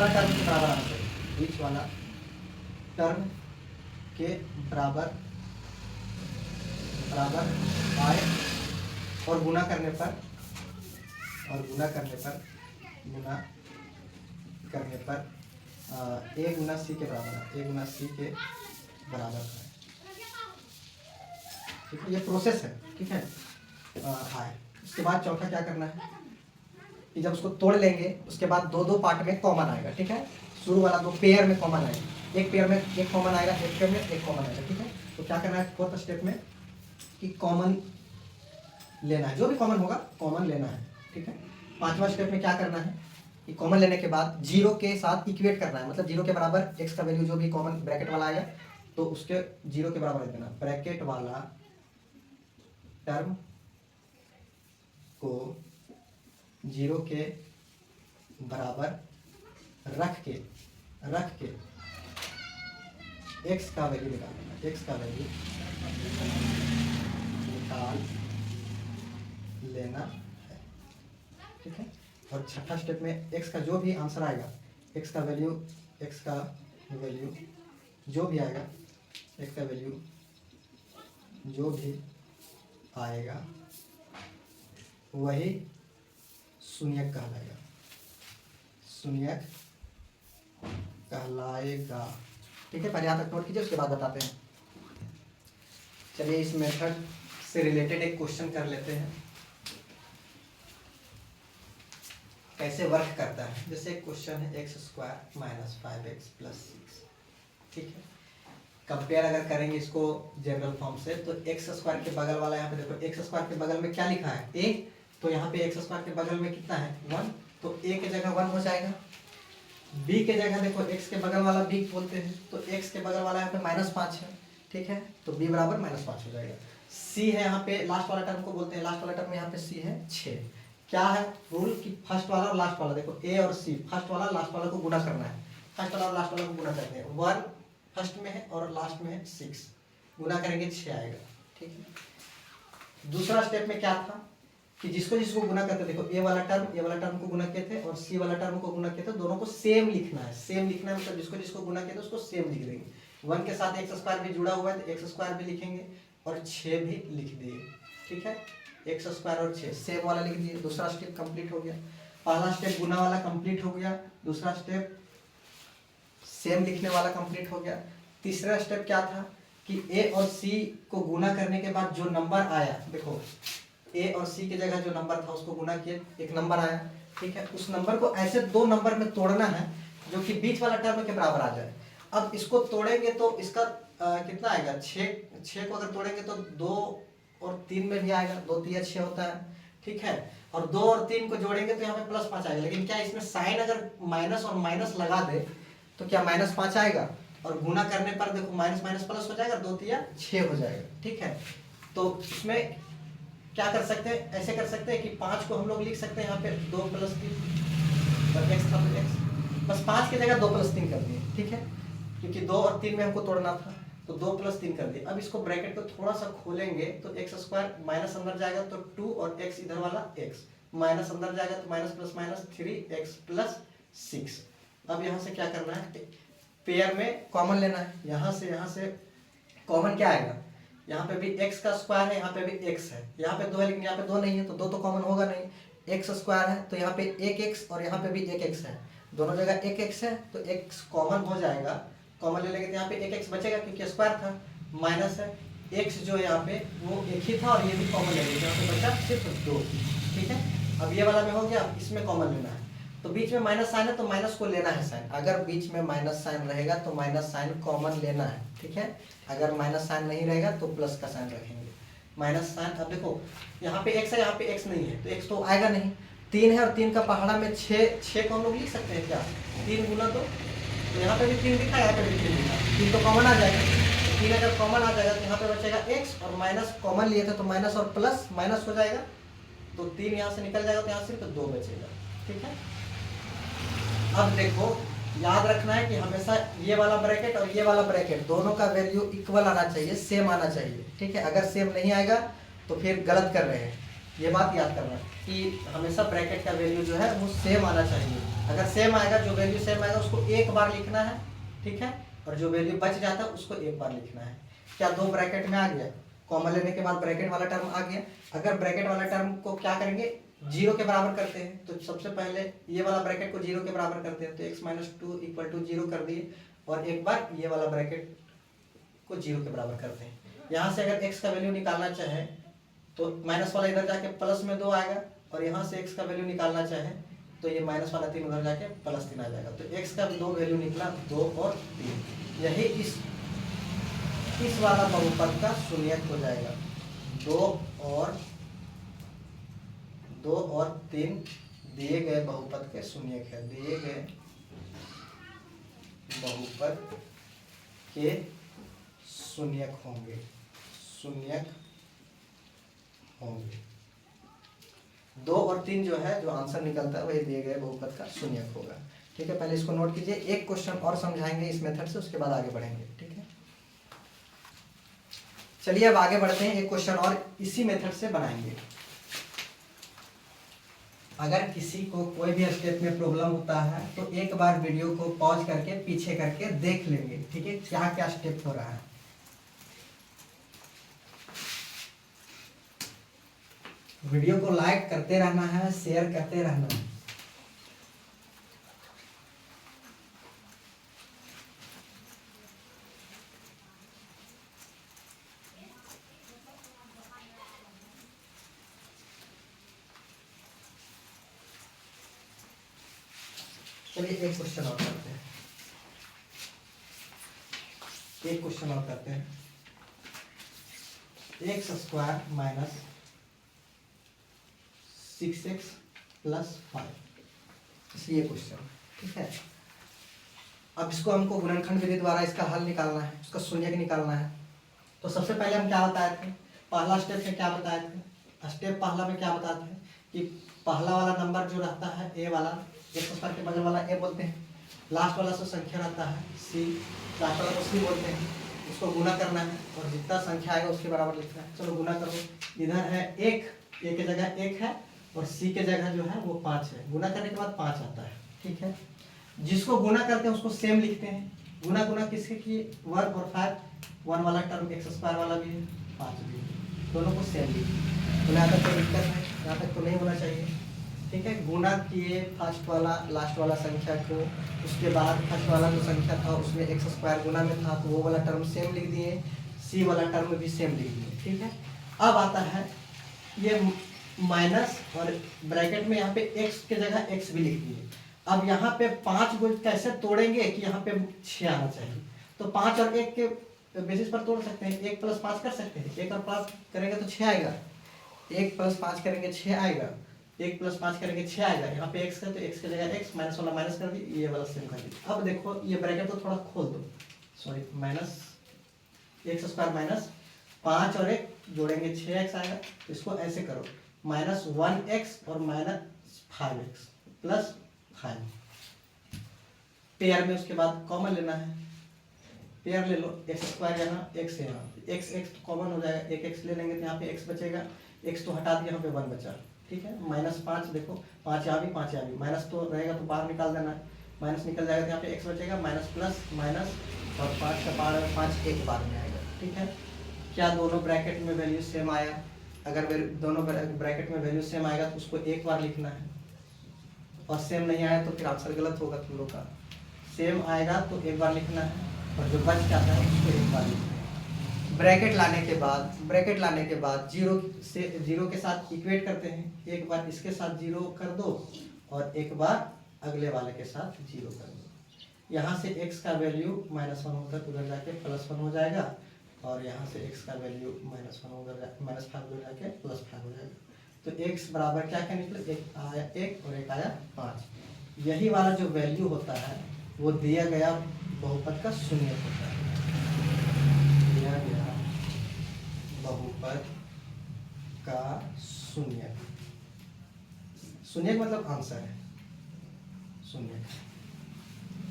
टर्म के बराबर आना चाहिए, बीच वाला टर्म के बराबर आए, और गुना करने पर और गुना करने पर a गुना c के बराबर है, a गुना c के बराबर है। ठीक है, ये प्रोसेस है। ठीक है, आए उसके बाद चौथा क्या करना है कि जब उसको तोड़ लेंगे उसके बाद दो दो पार्ट में कॉमन आएगा। ठीक है, शुरू वाला दो पेयर में कॉमन आएगा, एक पेयर में एक कॉमन आएगा, एक पेयर में एक कॉमन आएगा। ठीक है, तो क्या करना है फोर्थ स्टेप में कि कॉमन लेना है, जो भी कॉमन होगा कॉमन लेना है। ठीक है, पांचवा स्टेप में क्या करना है कि कॉमन लेने के बाद जीरो के साथ इक्वेट करना है, मतलब जीरो के बराबर एक्स का वैल्यू जो भी कॉमन ब्रैकेट वाला आएगा तो उसके जीरो के बराबर रख देना। ब्रैकेट वाला टर्म को जीरो के बराबर रख के एक्स का वैल्यू निकालना, एक्स का वैल्यू निकाल लेना है। ठीक है, और छठा स्टेप में एक्स का जो भी आंसर आएगा, एक्स का वैल्यू जो भी आएगा, एक्स का वैल्यू जो भी आएगा वही शून्यक कहलाएगा, शून्यक कहलाएगा। ठीक है, पहले यहाँ तक नोट कीजिए, उसके बाद बताते हैं। चलिए इस मेथड से रिलेटेड एक क्वेश्चन कर लेते हैं, कैसे वर्क करता है। जैसे एक क्वेश्चन है x² - 5x + 6। ठीक है, कंपेयर अगर करेंगे इसको जनरल फॉर्म से तो x² के बगल वाला, यहाँ पे देखो x² के बगल में क्या लिखा है a, तो यहाँ पे x² के बगल में कितना है 1, तो a के जगह 1 हो जाएगा। b के जगह देखो x के बगल वाला b बोलते हैं, तो x के बगल वाला यहाँ पे -5 है। ठीक है, तो b बराबर -5 हो जाएगा। c है यहाँ पे लास्ट वाला टर्म को बोलते हैं, लास्ट वाला टर्म में यहाँ पे c है 6। क्या है रूल कि फर्स्ट वाला और लास्ट वाला, देखो a और c, फर्स्ट वाला लास्ट वाला को गुना करना है, फर्स्ट वाला और लास्ट वाला को गुना करते हैं। 1 फर्स्ट में है और लास्ट में है 6, गुना करेंगे 6 आएगा। ठीक है, दूसरा स्टेप में क्या था कि जिसको गुना करते, देखो a वाला टर्म को गुना किए थे और c वाला टर्म को गुना किए थे, दोनों को सेम लिखना है। सेम लिखना है मतलब जिसको गुना किया था उसको सेम लिख देंगे। 1 के साथ x² भी जुड़ा हुआ है तो x² भी लिखेंगे और 6 भी लिख दिए। ठीक है, x² और 6 सेम वाला लिख दिए। दूसरा स्टेप कंप्लीट हो गया, पहला स्टेप गुना वाला कंप्लीट हो गया, दूसरा स्टेप सेम लिखने वाला कंप्लीट हो गया। तीसरा स्टेप क्या था कि a और c को गुना करने के बाद जो नंबर आया, देखो a और c की जगह जो नंबर था उसको गुना किए, एक नंबर आया। ठीक है, उस नंबर को ऐसे दो नंबर में तोड़ना है जो कि बीच वाला टर्म के बराबर आ जाए। अब इसको तोड़ेंगे तो इसका कितना आएगा 6 को अगर तोड़ेंगे तो 2 और 3 में भी आएगा, 2 3 6 होता है। ठीक है, और 2 और 3 को जोड़ेंगे तो यहाँ पे +5 आएगा, लेकिन क्या इसमें साइन अगर माइनस और माइनस लगा दे तो क्या -5 आएगा, और गुना करने पर देखो माइनस माइनस प्लस हो जाएगा, 2 3 6 हो जाएगा। ठीक है, तो इसमें क्या कर सकते हैं, ऐसे कर सकते हैं कि 5 को हम लोग लिख सकते हैं यहाँ पे 2 + 3 और x था तो x, बस 5 की जगह 2 + 3 कर दिए। ठीक है, क्योंकि 2 और 3 में हमको तोड़ना था तो 2 + 3 कर दिए। अब इसको ब्रैकेट को थोड़ा सा खोलेंगे तो x² माइनस अंदर जाएगा तो 2 और x इधर वाला x, माइनस अंदर जाएगा तो माइनस प्लस माइनस 3x + 6। अब यहाँ से क्या करना है, पेयर में कॉमन लेना है। यहाँ से कॉमन क्या आएगा, यहाँ पे भी x का स्क्वायर है, यहाँ पे भी x है, यहाँ पे 2 है लेकिन यहाँ पे 2 नहीं है तो 2 तो कॉमन होगा नहीं। x² है तो यहाँ पे 1x और यहाँ पे भी 1x है, दोनों जगह 1x है तो x कॉमन हो जाएगा। कॉमन ले लेंगे तो यहाँ पे 1x बचेगा क्योंकि स्क्वायर था, माइनस है x जो यहाँ पे वो एक ही था और ये भी कॉमन ले लेंगे, यहाँ पे बचा सिर्फ 2। ठीक है, अब ये वाला में हो गया, इसमें कॉमन लेना है तो बीच में माइनस साइन है तो माइनस को लेना है साइन, अगर बीच में माइनस साइन रहेगा तो माइनस साइन कॉमन लेना है। ठीक है, अगर माइनस साइन नहीं रहेगा तो प्लस का साइन रखेंगे, माइनस साइन। अब देखो यहाँ पे x है, यहाँ पे x नहीं है तो x तो आएगा नहीं, 3 है और 3 का पहाड़ा में 6 को हम लोग लिख सकते हैं क्या, 3 गुना 2, तो यहाँ पे भी 3 दिखा, यहाँ पे भी 3 दिखा, 3 तो कॉमन आ जाएगा। 3 अगर कॉमन आ जाएगा तो यहाँ पे बचेगा x और माइनस कॉमन लिए थे तो माइनस और प्लस माइनस हो जाएगा, तो 3 यहाँ से निकल जाएगा तो यहाँ सिर्फ 2 बचेगा। ठीक है, अब देखो याद रखना है कि हमेशा ये वाला ब्रैकेट और ये वाला ब्रैकेट दोनों का वैल्यू इक्वल आना चाहिए, सेम आना चाहिए। ठीक है, अगर सेम नहीं आएगा तो फिर गलत कर रहे हैं, ये बात याद करना कि हमेशा ब्रैकेट का वैल्यू जो है वो सेम आना चाहिए। अगर सेम आएगा, जो वैल्यू सेम आएगा उसको एक बार लिखना है। ठीक है, और जो वैल्यू बच जाता है उसको एक बार लिखना है। क्या 2 ब्रैकेट में आ गया, कॉमन लेने के बाद ब्रैकेट वाला टर्म आ गया। अगर ब्रैकेट वाला टर्म को क्या करेंगे, जीरो के बराबर करते हैं, तो सबसे पहले ये वाला ब्रैकेट को जीरो के बराबर करते हैं, तो x minus two equal to zero कर दिए, और एक बार ये वाला ब्रैकेट को जीरो के बराबर करते हैं। यहाँ से अगर x का वैल्यू निकालना चाहे तो माइनस वाला इधर जाके प्लस में 2 आएगा, और यहाँ से x का वैल्यू निकालना चाहे तो ये माइनस वाला 3 उधर जाके प्लस 3 आ जाएगा। तो x का 2 वैल्यू निकला, 2 और 3। यही इस वाला बहुपद का शून्यक हो जाएगा। 2 और 3 दिए गए बहुपद के शून्यक है, दिए गए बहुपद के शून्यक होंगे, शून्यक होंगे। 2 और 3 जो है, जो आंसर निकलता है वही दिए गए बहुपद का शून्यक होगा। ठीक है, पहले इसको नोट कीजिए। एक क्वेश्चन और समझाएंगे इस मेथड से, उसके बाद आगे बढ़ेंगे। ठीक है, चलिए अब आगे बढ़ते हैं। एक क्वेश्चन और इसी मेथड से बनाएंगे। अगर किसी को कोई भी स्टेप में प्रॉब्लम होता है तो एक बार वीडियो को पॉज करके पीछे करके देख लेंगे। ठीक है, क्या क्या स्टेप हो रहा है। वीडियो को लाइक करते रहना है, शेयर करते रहना है। चलिए एक क्वेश्चन और करते हैं, एक क्वेश्चन और करते हैं। X square minus 6x plus 5, ये क्वेश्चन। ठीक है, अब इसको हमको गुणनखंड विधि द्वारा इसका हल निकालना है, उसका शून्यक निकालना है। तो सबसे पहले हम क्या बताए थे, पहला स्टेप में क्या बताए थे, स्टेप पहला में क्या बताते हैं कि पहला वाला नंबर जो रहता है ए वाला, एक्स स्क्वायर के बगल वाला ए बोलते हैं, लास्ट वाला जो संख्या रहता है सी, लास्ट वाला को सी बोलते हैं। इसको गुना करना है और जितना संख्या आएगा उसके बराबर लिखना है। चलो गुना करो, इधर है एक, ए के जगह 1 है और सी के जगह जो है वो 5 है। गुना करने के बाद 5 आता है। ठीक है, जिसको गुना करते हैं उसको सेम लिखते हैं। गुना गुना किसके किए, 1 और 5, 1 वाला टर्म एक्स स्क्वायर वाला भी है, 5 भी है, दोनों को सेम लिखिए। तो यहाँ तक कोई दिक्कत है, यहाँ तक तो नहीं होना चाहिए। ठीक है, गुना किए फर्स्ट वाला लास्ट वाला संख्या को, उसके बाद फर्स्ट वाला जो संख्या था उसमें एक्स स्क्वायर गुना में था तो वो वाला टर्म सेम लिख दिए, सी वाला टर्म भी सेम लिख दिए। ठीक है, अब आता है ये माइनस और ब्रैकेट में यहाँ पे x के जगह x भी लिख दिए। अब यहाँ पे 5 को कैसे तोड़ेंगे कि यहाँ पे 6 आना चाहिए। तो 5 और 1 के बेसिस पर तोड़ सकते हैं, 1 + 5 कर सकते हैं, 1 और 5 करेंगे तो 6 आएगा, 1 + 5 करेंगे 6 आएगा, 1 + 5 करेंगे 6 आएगा। यहाँ पे x है तो x की जगह x, माइनस वाला माइनस कर दी, ये वाला सेम कर दी। अब देखो ये ब्रैकेट को थोड़ा खोल दो, sorry minus x square minus 5 और 1 जोड़ेंगे 6x आएगा। तो इसको ऐसे करो, -1x और -5x प्लस 5 पेयर में, उसके बाद कॉमन लेना है, पेयर ले लो, एक्स स्क्वायर यहाँ x यहाँ, x तो कॉमन हो जाएगा, एक x ले लेंगे तो यहाँ पे x बचेगा, x तो हटा दिया, यहाँ पे 1 बचा। ठीक है, -5 देखो, 5 यहाँ भी 5 यहाँ भी, माइनस तो रहेगा तो बाहर निकाल देना है, माइनस निकल जाएगा तो यहाँ पे x बचेगा, माइनस प्लस माइनस और 5 का पार 5 एक बार में आएगा। ठीक है, क्या दोनों ब्रैकेट में वैल्यू सेम आया, अगर दोनों ब्रैकेट में वैल्यू सेम आएगा तो उसको एक बार लिखना है, और सेम नहीं आया तो फिर आंसर गलत होगा तुम लोग का। सेम आएगा तो एक बार लिखना है और जो बच जाता है उसको एक बार लिखना है। ब्रैकेट लाने के बाद जीरो के साथ इक्वेट करते हैं, एक बार इसके साथ 0 कर दो और एक बार अगले वाले के साथ 0 कर दो। यहाँ से x का वैल्यू -1 होकर उधर जाके +1 हो जाएगा, और यहाँ से x का वैल्यू -1 उधर -5 उधर जाके +5 हो जाएगा। तो x बराबर क्या क्या निकले, एक आया 1 और एक आया 5। यही वाला जो वैल्यू होता है वो दिया गया बहुपद का शून्यक होता है, दिया गया बहुपद का शून्यक। शून्यक मतलब आंसर है, शून्यक।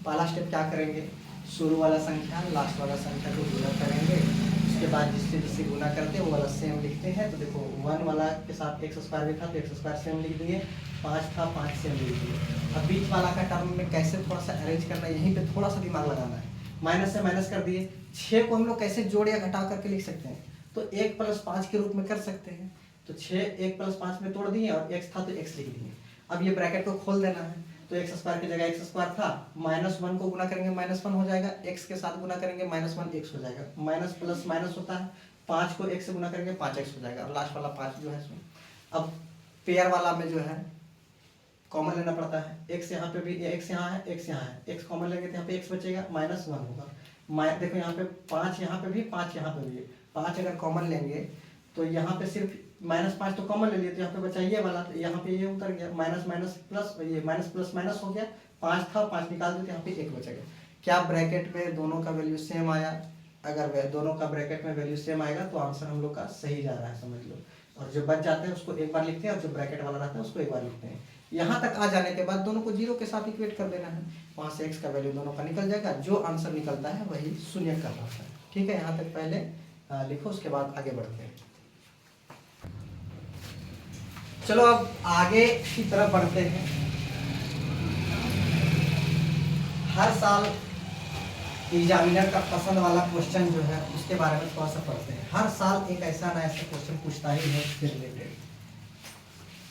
पहला स्टेप क्या करेंगे, शुरू वाला संख्या लास्ट वाला संख्या को गुना करेंगे, उसके बाद जिससे गुना करते हैं वो वाला सेम लिखते हैं। तो देखो 1 वाला के साथ एक्स स्क्वायर भी था तो एक्स स्क्वायर सेम लिख दिए, 5 था 5 सेम लिख दिए। अब बीच वाला का टर्म में कैसे थोड़ा सा अरेंज करना है, यहीं पे थोड़ा सा दिमाग लगाना है। माइनस से माइनस कर दिए, 6 को हम लोग कैसे जोड़ या घटा करके लिख सकते हैं, तो 1 + 5 के रूप में कर सकते हैं। तो 6 1 + 5 में तोड़ दिए और x था तो x लिख दिए। अब ये ब्रैकेट को खोल देना है, तो x स्क्वायर की जगह x स्क्वायर था, -1 को गुना करेंगे -1 हो जाएगा, x के साथ गुना करेंगे -1 x हो जाएगा, माइनस प्लस माइनस होता है, 5 को x से गुना करेंगे 5x हो जाएगा, और लास्ट वाला 5 जो है इसमें। अब पेयर वाला में जो है कॉमन लेना पड़ता है, x यहाँ पे भी, x यहाँ है, x यहाँ है, x कॉमन लेंगे तो यहाँ पे x बचेगा, -1 होगा। देखो यहाँ पे 5 यहाँ पे भी, 5 यहाँ पे भी, 5 अगर कॉमन लेंगे तो यहाँ पे सिर्फ -5 तो कॉमन ले लिए, तो यहाँ पे बचा ये वाला, तो यहाँ पे ये उतर गया, माइनस माइनस प्लस, ये माइनस प्लस माइनस हो गया, 5 था 5 निकाल दिए तो यहाँ पे 1 बचेगा। क्या ब्रैकेट में दोनों का वैल्यू सेम आया? अगर दोनों का ब्रैकेट में वैल्यू सेम आएगा तो आंसर हम लोग का सही जा रहा है, समझ लो। और जो बच जाते हैं उसको एक बार लिखते हैं, और जो ब्रैकेट वाला रहता है उसको एक बार लिखते हैं। यहाँ तक आ जाने के बाद दोनों को 0 के साथ इक्वेट कर देना है, वहाँ से x का वैल्यू दोनों का निकल जाएगा, जो आंसर निकलता है वही शून्य का होता है। ठीक है, यहाँ तक पहले लिखो, उसके बाद आगे बढ़ते हैं। चलो अब आगे की तरफ बढ़ते हैं। हर साल एग्जामिनर का पसंद वाला क्वेश्चन जो है उसके बारे में थोड़ा सा पढ़ते हैं। हर साल एक ऐसा ना ऐसा क्वेश्चन पूछता ही है इससे रिलेटेड।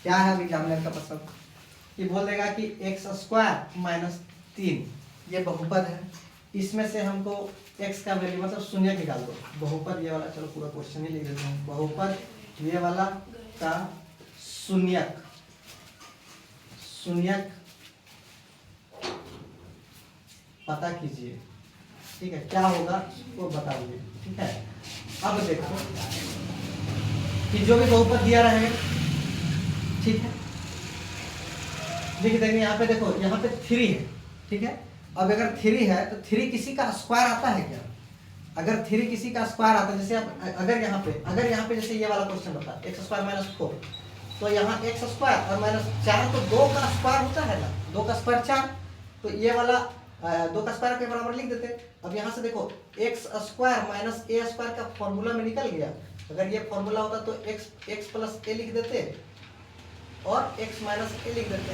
क्या है अब एग्जामिनर का पसंद? ये बोल देगा कि x² - 3 ये बहुपद है, इसमें से हमको x का वैल्यू मतलब शून्य निकाल दो। बहुपद ये वाला, चलो पूरा क्वेश्चन ही लिख देते हैं। बहुपद ये वाला का शून्यक पता कीजिए। ठीक है, क्या होगा वो बताइए। ठीक है, अब देखो कि जो भी बहुपद दिया रहेगा, ठीक है, लिख देंगे। यहाँ पे देखो, यहाँ पे 3 है। ठीक है, अब अगर 3 है तो 3 किसी का स्क्वायर आता है क्या? अगर 3 किसी का स्क्वायर आता है, जैसे आप अगर यहाँ पे जैसे ये वाला क्वेश्चन होता है x² - 4, तो यहाँ x² और -4 तो 2 का स्क्वायर होता है ना, 2 का स्क्वायर 4, तो ये वाला 2 का स्क्वायर के बराबर लिख देते। अब यहाँ से देखो x² - a² का फॉर्मूला में निकल गया। अगर ये फॉर्मूला होता तो x + a लिख देते और x - a लिख देते।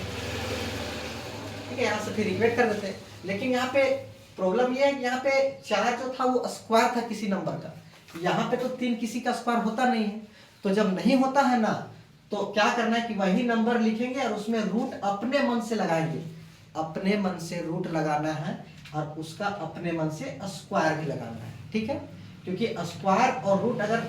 ठीक है, यहाँ से फिर इक्वेट कर देते। लेकिन यहाँ पे प्रॉब्लम ये है कि यहाँ पे 4 जो था वो स्क्वायर था किसी नंबर का, यहाँ पे तो 3 किसी का स्क्वायर होता नहीं है। तो जब नहीं होता है ना, तो क्या करना है कि वही नंबर लिखेंगे और उसमें रूट अपने मन से लगाएंगे। अपने मन से रूट लगाना है और उसका अपने मन से स्क्वायर भी लगाना है। ठीक है, क्योंकि स्क्वायर और रूट अगर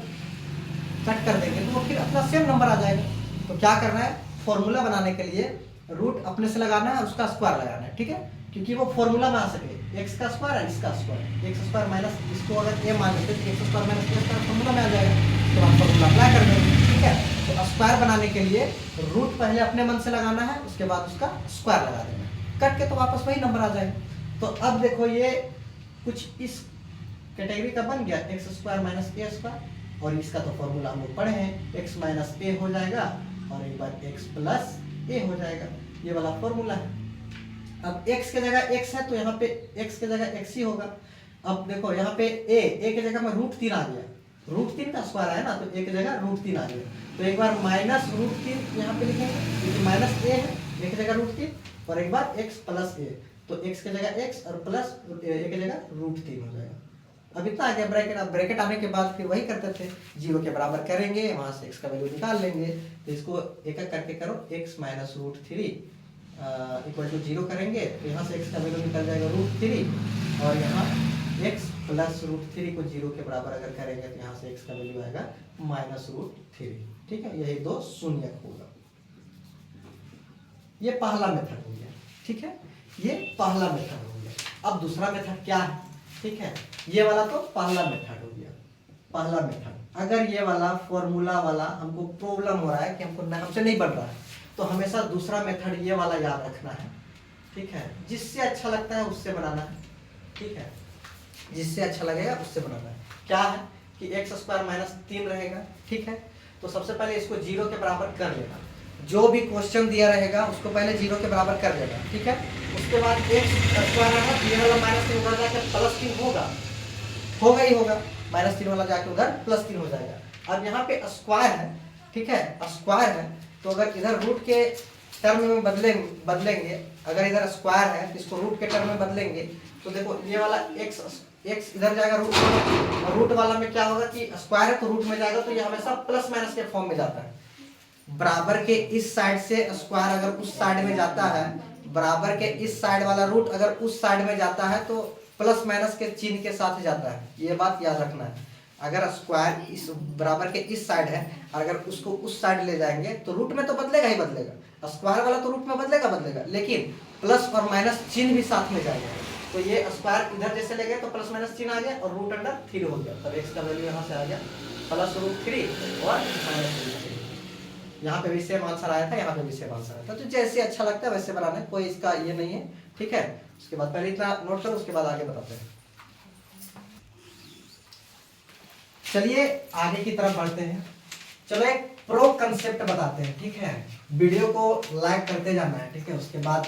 कट कर देंगे तो वो फिर अपना सेम नंबर आ जाएगा। तो क्या करना है, फॉर्मूला बनाने के लिए रूट अपने से लगाना है, उसका स्क्वायर लगाना है। ठीक है, क्योंकि वो फॉर्मूला में आ सके, x का स्क्वायर है इसका स्क्वायर, x² माइनस इसको अगर a मान लेते तो x² - a² फॉर्मूला में आ जाएगा, तो आप फॉर्मूला अप्लाई कर देंगे। ठीक है, तो स्क्वायर बनाने के लिए रूट पहले अपने मन से लगाना है, उसके बाद उसका स्क्वायर लगा देना, कट के तो वापस वही नंबर आ जाएगा। तो अब देखो ये कुछ इस कैटेगरी का बन गया, x² - a², और इसका तो फॉर्मूला हम लोग पढ़े हैं, x - a हो जाएगा और एक बार x + a हो जाएगा, ये वाला फॉर्मूला है। अब x की जगह x है तो यहाँ पे x की जगह x ही होगा। अब देखो यहाँ पे a की जगह में √3 आ गया, √3 का स्क्वायर है ना, तो a की जगह √3 आ गया। तो एक बार -√3 यहाँ पे लिखेंगे, क्योंकि -a है, a की जगह √3, और एक बार x + a, तो x की जगह x और प्लस a की जगह √3 हो जाएगा। अब इतना आ गया ब्रैकेट। अब ब्रैकेट आने के बाद फिर वही करते थे, 0 के बराबर करेंगे, वहां से x का वैल्यू निकाल लेंगे। तो इसको एक एक करके करो, x - √3 = 0 करेंगे तो यहाँ से x का वैल्यू निकल जाएगा √3, और यहाँ x + √3 को 0 के बराबर अगर करेंगे तो यहाँ से x का वैल्यू आएगा -√3। ठीक है, यही 2 शून्य होगा। ये पहला मेथड हो गया। ठीक है, ये पहला मेथड हो गया। अब दूसरा मेथड क्या है? ठीक है, ये वाला तो पहला मेथड हो गया। पहला मेथड, अगर ये वाला फॉर्मूला वाला हमको प्रॉब्लम हो रहा है कि हमसे नहीं बन रहा है, तो हमेशा दूसरा मेथड ये वाला याद रखना है। ठीक है, जिससे अच्छा लगता है उससे बनाना है। ठीक है, जिससे अच्छा लगेगा उससे बनाना है। क्या है कि x² - 3 रहेगा। ठीक है, तो सबसे पहले इसको 0 के बराबर कर लेना। जो भी क्वेश्चन दिया रहेगा उसको पहले 0 के बराबर कर लेना। ठीक है, उसके बाद x² है, ये वाला -3 उधर जाकर +3 होगा ही होगा, -3 वाला जाके उधर +3 हो जाएगा। अब यहाँ पे स्क्वायर है। ठीक है, स्क्वायर है तो अगर इधर रूट के टर्म में बदलेंगे, अगर इधर स्क्वायर है तो इसको रूट के टर्म में बदलेंगे, तो देखो ये वाला x इधर जाएगा रूट वाला में क्या होगा कि स्क्वायर है तो रूट में जाएगा, तो ये हमेशा +- के फॉर्म में जाता है। बराबर के इस साइड से स्क्वायर अगर उस साइड में जाता है, बराबर के इस साइड वाला रूट अगर उस साइड में जाता है तो प्लस माइनस के चिन्ह के साथ जाता है, ये बात याद रखना है। अगर स्क्वायर इस बराबर के इस साइड है और अगर उसको उस साइड ले जाएंगे तो रूट में तो बदलेगा ही बदलेगा, स्क्वायर वाला तो रूट में बदलेगा, लेकिन प्लस और माइनस चिन्ह भी साथ में जाएगा। तो ये स्क्वायर इधर जैसे ले गए तो प्लस माइनस चिन्ह आ गया और रूट अंडर 3 हो गया, तब x का वैल्यू यहाँ से आ गया प्लस रूट 3 और माइनस रूट 3। यहाँ पे भी सेम आंसर आया था, यहाँ पे भी सेम आंसर आया था। तो जैसे अच्छा लगता है वैसे बनाना है, कोई इसका ये नहीं है, ठीक है। उसके बाद पहले इतना नोट करो, उसके बाद आगे बताते हैं। चलिए आगे की तरफ बढ़ते हैं। चलो एक प्रो कंसेप्ट बताते हैं, ठीक है। वीडियो को लाइक करते जाना है, ठीक है। उसके बाद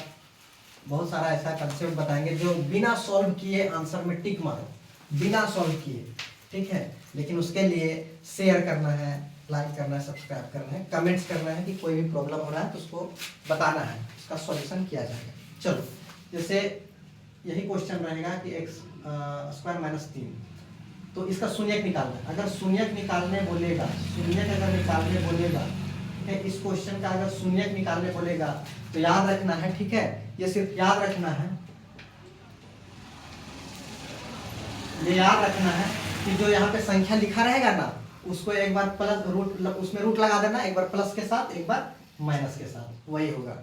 बहुत सारा ऐसा कंसेप्ट बताएंगे जो बिना सॉल्व किए आंसर में टिक मारो, बिना सॉल्व किए, ठीक है। लेकिन उसके लिए शेयर करना है, लाइक करना है, सब्सक्राइब करना है, कमेंट्स करना है कि कोई भी प्रॉब्लम हो रहा है तो उसको बताना है, उसका सॉल्यूशन किया जाएगा। चलो जैसे यही क्वेश्चन रहेगा कि x स्क्वायर माइनस 3, तो इसका शून्यक निकालना है। अगर शून्यक निकालने बोलेगा, शून्यक अगर निकालने बोलेगा, ठीक है, इस क्वेश्चन का अगर शून्यक निकालने बोलेगा तो याद रखना है, ठीक है, ये सिर्फ याद रखना है, ये याद रखना है कि जो यहाँ पे संख्या लिखा रहेगा ना उसको एक बार प्लस रूट, उसमें रूट लगा देना, एक बार प्लस के साथ एक बार माइनस के साथ, वही होगा।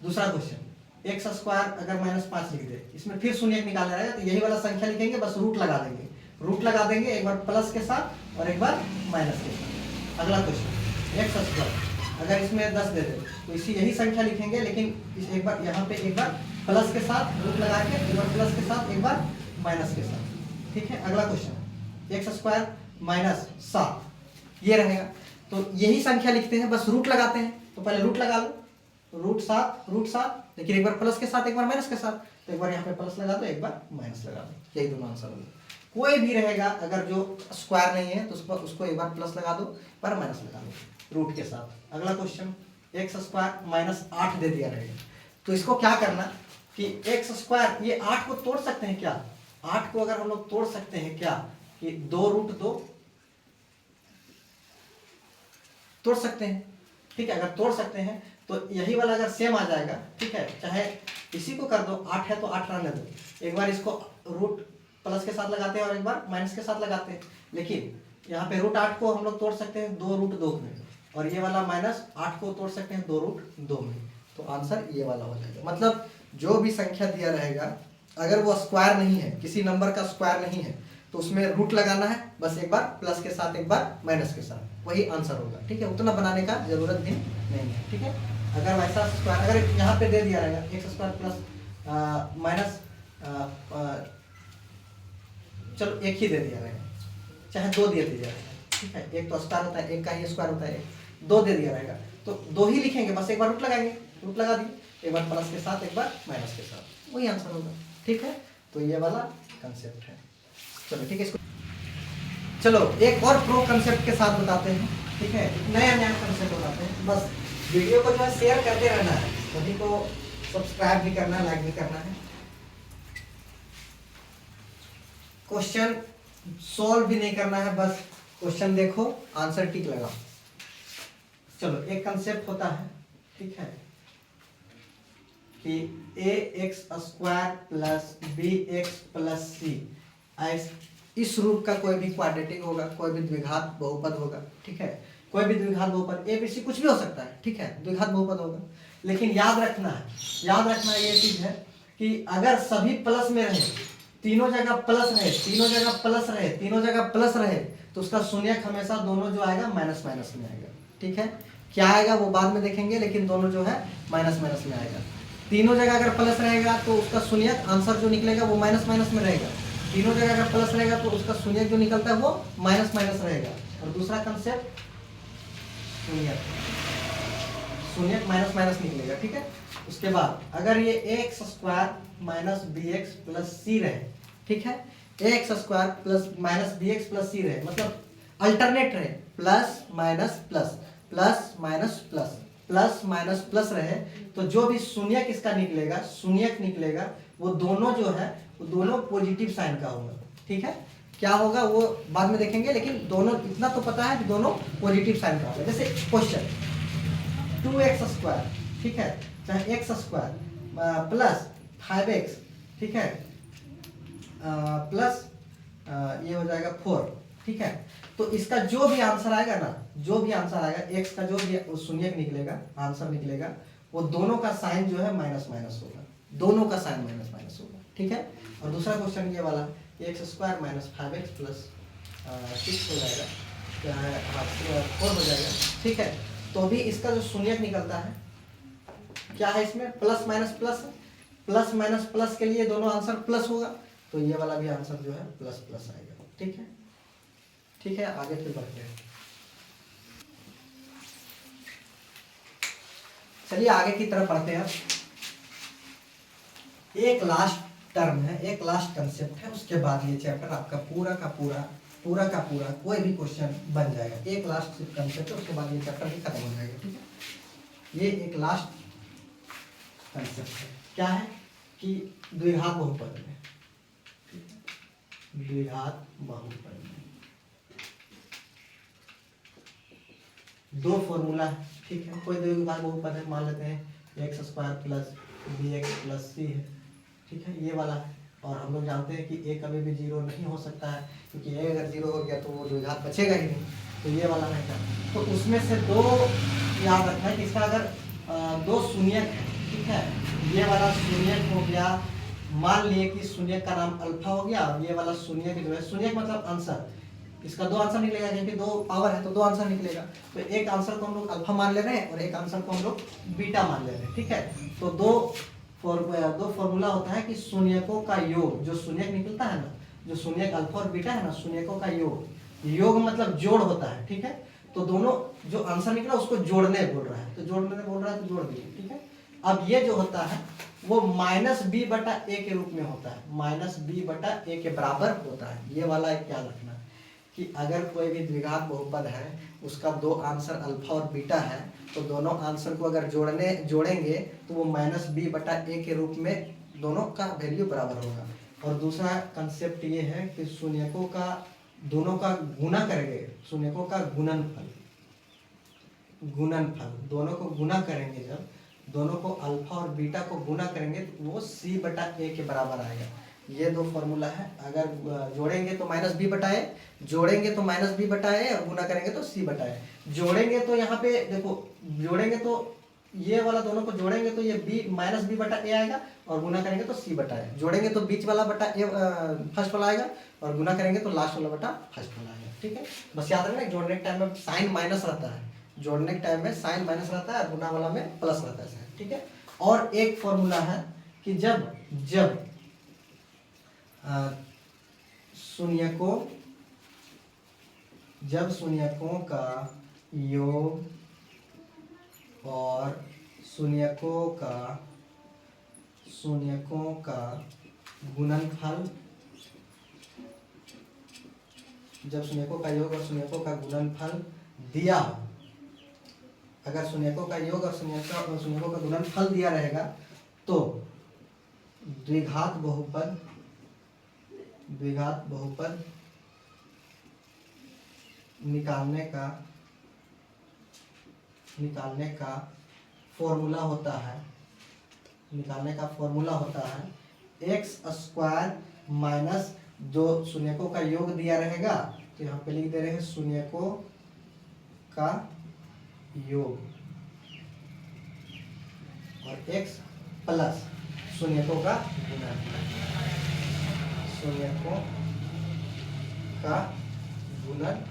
दूसरा क्वेश्चन एक्स स्क्वायर अगर माइनस 5 लिख दे, इसमें फिर शून्यक निकालना रहेगा तो यही वाला संख्या लिखेंगे, बस रूट लगा देंगे, रूट लगा देंगे एक बार प्लस के साथ और एक बार माइनस के साथ। अगला क्वेश्चन एक्स स्क्वायर अगर इसमें 10 दे दे तो इसी यही संख्या लिखेंगे, लेकिन इस एक बार यहाँ पे एक बार प्लस के साथ रूट लगा के, एक बार प्लस के साथ एक बार माइनस के साथ, ठीक है। अगला क्वेश्चन एक्स स्क्वायर माइनस 7, ये रहेगा, तो यही संख्या लिखते हैं, बस रूट लगाते हैं। तो पहले रूट लगा लो, रूट 7, लेकिन एक बार प्लस के साथ एक बार माइनस के साथ, तो एक बार यहाँ पे प्लस लगा दो, एक बार माइनस लगा दो, यही दोनों आंसर होंगे। कोई भी रहेगा अगर जो स्क्वायर नहीं है तो उसको एक बार प्लस लगा दो, एक बार माइनस लगा दो रूट के साथ। अगला क्वेश्चन एक्स स्क्वायर माइनस 8 दे दिया रहेगा, तो इसको क्या करना कि एक्स स्क्वायर, ये 8 को तोड़ सकते हैं क्या, 8 को अगर हम लोग तोड़ सकते हैं क्या कि 2√2 तोड़ सकते हैं, ठीक है। अगर तोड़ सकते हैं तो यही वाला अगर सेम आ जाएगा, ठीक है, चाहे इसी को कर दो, 8 है तो 8 रहने दो, एक बार इसको रूट प्लस के साथ लगाते हैं और एक बार माइनस के साथ लगाते हैं। लेकिन यहाँ पे रूट 8 को हम लोग तोड़ सकते हैं 2√2 में, और ये वाला माइनस 8 को तोड़ सकते हैं 2√2 में, तो आंसर ये वाला हो जाएगा। मतलब जो भी संख्या दिया रहेगा अगर वो स्क्वायर नहीं है, किसी नंबर का स्क्वायर नहीं है, तो उसमें रूट लगाना है, बस एक बार प्लस के साथ एक बार माइनस के साथ, वही आंसर होगा, ठीक है। उतना बनाने का जरूरत भी नहीं है, ठीक है। अगर वैसा स्क्वायर अगर यहाँ पे दे दिया रहेगा एक्स स्क्वायर प्लस माइनस, चलो एक ही दे दिया रहेगा, चाहे 2 दे दिया रहेगा, ठीक है, एक तो स्क्वायर होता है, एक का ही स्क्वायर होता है, 2 दे दिया रहेगा तो 2 ही लिखेंगे, बस एक बार रूट लगाएंगे, रूट लगा दिए, एक बार प्लस के साथ एक बार माइनस के साथ, वही आंसर होगा, ठीक है। तो ये वाला कंसेप्ट है। चलो ठीक है, इसको चलो एक और प्रो कंसेप्ट के साथ बताते हैं, ठीक है, नया नया कंसेप्ट बताते हैं। बस वीडियो को जो है शेयर करते रहना है, सभी को सब्सक्राइब भी करना है, लाइक भी करना है। क्वेश्चन सॉल्व भी नहीं करना है, बस क्वेश्चन देखो, आंसर टिक लगाओ। चलो एक कंसेप्ट होता है, ठीक है, कि ax² plus bx plus c, इस रूप का कोई भी क्वाड्रेटिक होगा, कोई भी द्विघात बहुपद होगा, ठीक है, कोई भी द्विघात बहुपद a b c कुछ भी हो सकता है, ठीक है, द्विघात बहुपद होगा। लेकिन याद रखना है ये चीज है कि अगर सभी प्लस में रहे, तीनों जगह प्लस रहे, तीनों जगह प्लस रहे, तीनों जगह प्लस रहे, तो उसका शून्यक हमेशा दोनों जो आएगा माइनस माइनस में आएगा, ठीक है। क्या आएगा वो बाद में देखेंगे, लेकिन दोनों जो है माइनस माइनस में आएगा। तीनों जगह अगर प्लस रहेगा तो उसका शून्यक आंसर जो निकलेगा वो माइनस माइनस में रहेगा, तीनों जगह अगर प्लस रहेगा तो उसका शून्यक जो निकलता है वो माइनस माइनस रहेगा। और दूसरा कंसेप्ट शून्यक माइनस माइनस निकलेगा, ठीक है। उसके बाद अगर ये ax² minus bx plus c रहे, ठीक है, ax² plus minus bx plus c रहे, मतलब अल्टरनेट रहे, plus minus plus, plus minus plus, plus minus plus रहे, तो जो भी शून्यक इसका निकलेगा, शून्यक निकलेगा, वो दोनों जो है वो दोनों पॉजिटिव साइन का होगा, ठीक है। क्या होगा वो बाद में देखेंगे, लेकिन दोनों इतना तो पता है कि दोनों पॉजिटिव साइन का होगा। जैसे क्वेश्चन 2x², ठीक है, चाहे x² प्लस 5x, ठीक है, प्लस ये हो जाएगा 4, ठीक है। तो इसका जो भी आंसर आएगा ना, जो भी आंसर आएगा x का जो भी शून्यक निकलेगा, आंसर निकलेगा, वो दोनों का साइन जो है माइनस माइनस होगा, दोनों का साइन माइनस माइनस होगा, ठीक है। और दूसरा क्वेश्चन ये वाला x² - 5x प्लस 6 हो जाएगा, क्या है 4 हो जाएगा, ठीक है। तो भी इसका जो शून्यक निकलता है क्या है, इसमें plus minus plus, plus minus plus के लिए दोनों आंसर प्लस होगा, तो ये वाला भी आंसर जो है प्लस प्लस आएगा, ठीक है। ठीक है, आगे फिर बढ़ते हैं। चलिए आगे की तरफ बढ़ते हैं। एक लास्ट टर्म है, एक लास्ट कंसेप्ट है, उसके बाद ये चैप्टर आपका पूरा का पूरा कोई भी क्वेश्चन बन जाएगा। एक लास्ट कंसेप्ट है, उसके बाद ये चैप्टर भी खत्म हो जाएगा, ठीक है। ये एक लास्ट कंसेप्ट है, क्या है कि द्विघात बहुपद में, द्विघात बहुपद में दो फॉर्मूला है, ठीक है। कोई द्विघात बहुपद है, मान लेते हैं x² plus bx plus c है, ठीक है, ये वाला है। और हम लोग जानते हैं कि a कभी भी 0 नहीं हो सकता है, क्योंकि a अगर 0 हो गया तो वो द्विघात बचेगा ही नहीं, तो ये वाला रहेगा। तो उसमें से दो याद रखना है कि इसका अगर दो शून्यक है, ठीक है, ये वाला शून्यक हो गया, मान लिए कि शून्यक का नाम अल्फा हो गया, और ये वाला शून्यक जो है, शून्यक मतलब आंसर, इसका दो आंसर निकलेगा, क्योंकि दो पावर है तो दो आंसर निकलेगा। तो एक आंसर को हम लोग अल्फा मान ले रहे हैं और एक आंसर को हम लोग बीटा मान ले रहे हैं, ठीक है। तो दो फॉर्मूला होता है कि शून्यकों का योग, जो शून्यक निकलता है ना, जो शून्यक अल्फा और बीटा है ना, शून्यकों का योग मतलब जोड़ होता है, ठीक है। तो दोनों जो आंसर निकला उसको जोड़ने बोल रहा है, तो जोड़ने बोल रहा है तो जोड़ दिए, ठीक है। अब ये जो होता है वो -b/a के रूप में होता है, -b/a के बराबर होता है। ये वाला एक याद रखना कि अगर कोई भी द्विघात बहुपद है, उसका दो आंसर अल्फा और बीटा है, तो दोनों आंसर को अगर जोड़ेंगे तो वो -b/a के रूप में दोनों का वैल्यू बराबर होगा। और दूसरा कंसेप्ट ये है कि शून्यकों का दोनों का गुना करेंगे, शून्यकों का गुणनफल दोनों को गुना करेंगे, जब दोनों को अल्फा और बीटा को गुना करेंगे तो वो c/a के बराबर आएगा। ये दो फॉर्मूला है, अगर जोड़ेंगे तो -b/a, जोड़ेंगे तो -b/a, और गुना करेंगे तो c/a। जोड़ेंगे तो यहाँ पे देखो, जोड़ेंगे तो ये वाला दोनों को जोड़ेंगे तो ये -b/a आएगा, और गुना करेंगे तो c/a। जोड़ेंगे तो बीच वाला बटा a फर्स्ट वाला आएगा, और गुना करेंगे तो लास्ट वाला बटा फर्स्ट वाला आएगा, ठीक है। बस याद रखना जोड़ने के टाइम में साइन माइनस रहता है, जोड़ने के टाइम में साइन माइनस रहता है, गुना वाला में प्लस रहता है, ठीक है। और एक फॉर्मूला है कि जब शून्यकों का योग और शून्यकों का गुणनफल, जब शून्यकों का योग और शून्यकों का गुणनफल दिया हो, अगर शून्यकों का योग और शून्यकों का गुणनफल दिया रहेगा, तो द्विघात बहुपद निकालने का फॉर्मूला होता है x² माइनस जो शून्यकों का योग दिया रहेगा, तो यहाँ पे लिख दे रहे हैं शून्यकों का योग, और x प्लस शून्यकों का गुणनफल, शून्यकों का गुणनफल,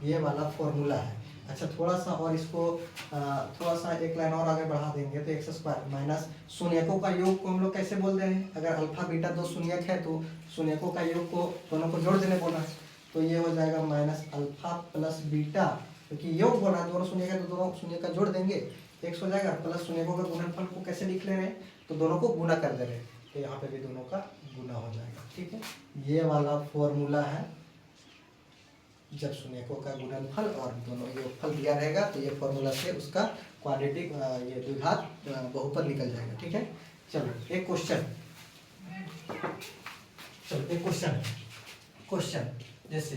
ये वाला फॉर्मूला है। अच्छा, थोड़ा सा और इसको थोड़ा सा एक लाइन और आगे बढ़ा देंगे तो x² माइनस शून्यकों का योग को हम लोग कैसे बोल रहे हैं, अगर अल्फा बीटा दो शून्यक है तो शून्यकों का योग को दोनों को जोड़ देने बोला है, तो ये हो जाएगा -अल्फा प्लस बीटा, क्योंकि योग बोला है, दोनों शून्यक है तो दोनों शून्यक का जोड़ देंगे, x हो जाएगा, प्लस शून्यकों का गुणनफल को कैसे लिख ले रहे हैं, तो दोनों को गुना कर दे रहे हैं, तो यहाँ पे भी दोनों का गुना हो जाएगा, ठीक है। ये वाला फॉर्मूला है, जब शून्यकों का गुणनफल और दोनों योगफल दिया रहेगा, तो ये फॉर्मूला से उसका क्वाड्रेटिक ये द्विघात बहुपद निकल जाएगा, ठीक है। चलो एक क्वेश्चन जैसे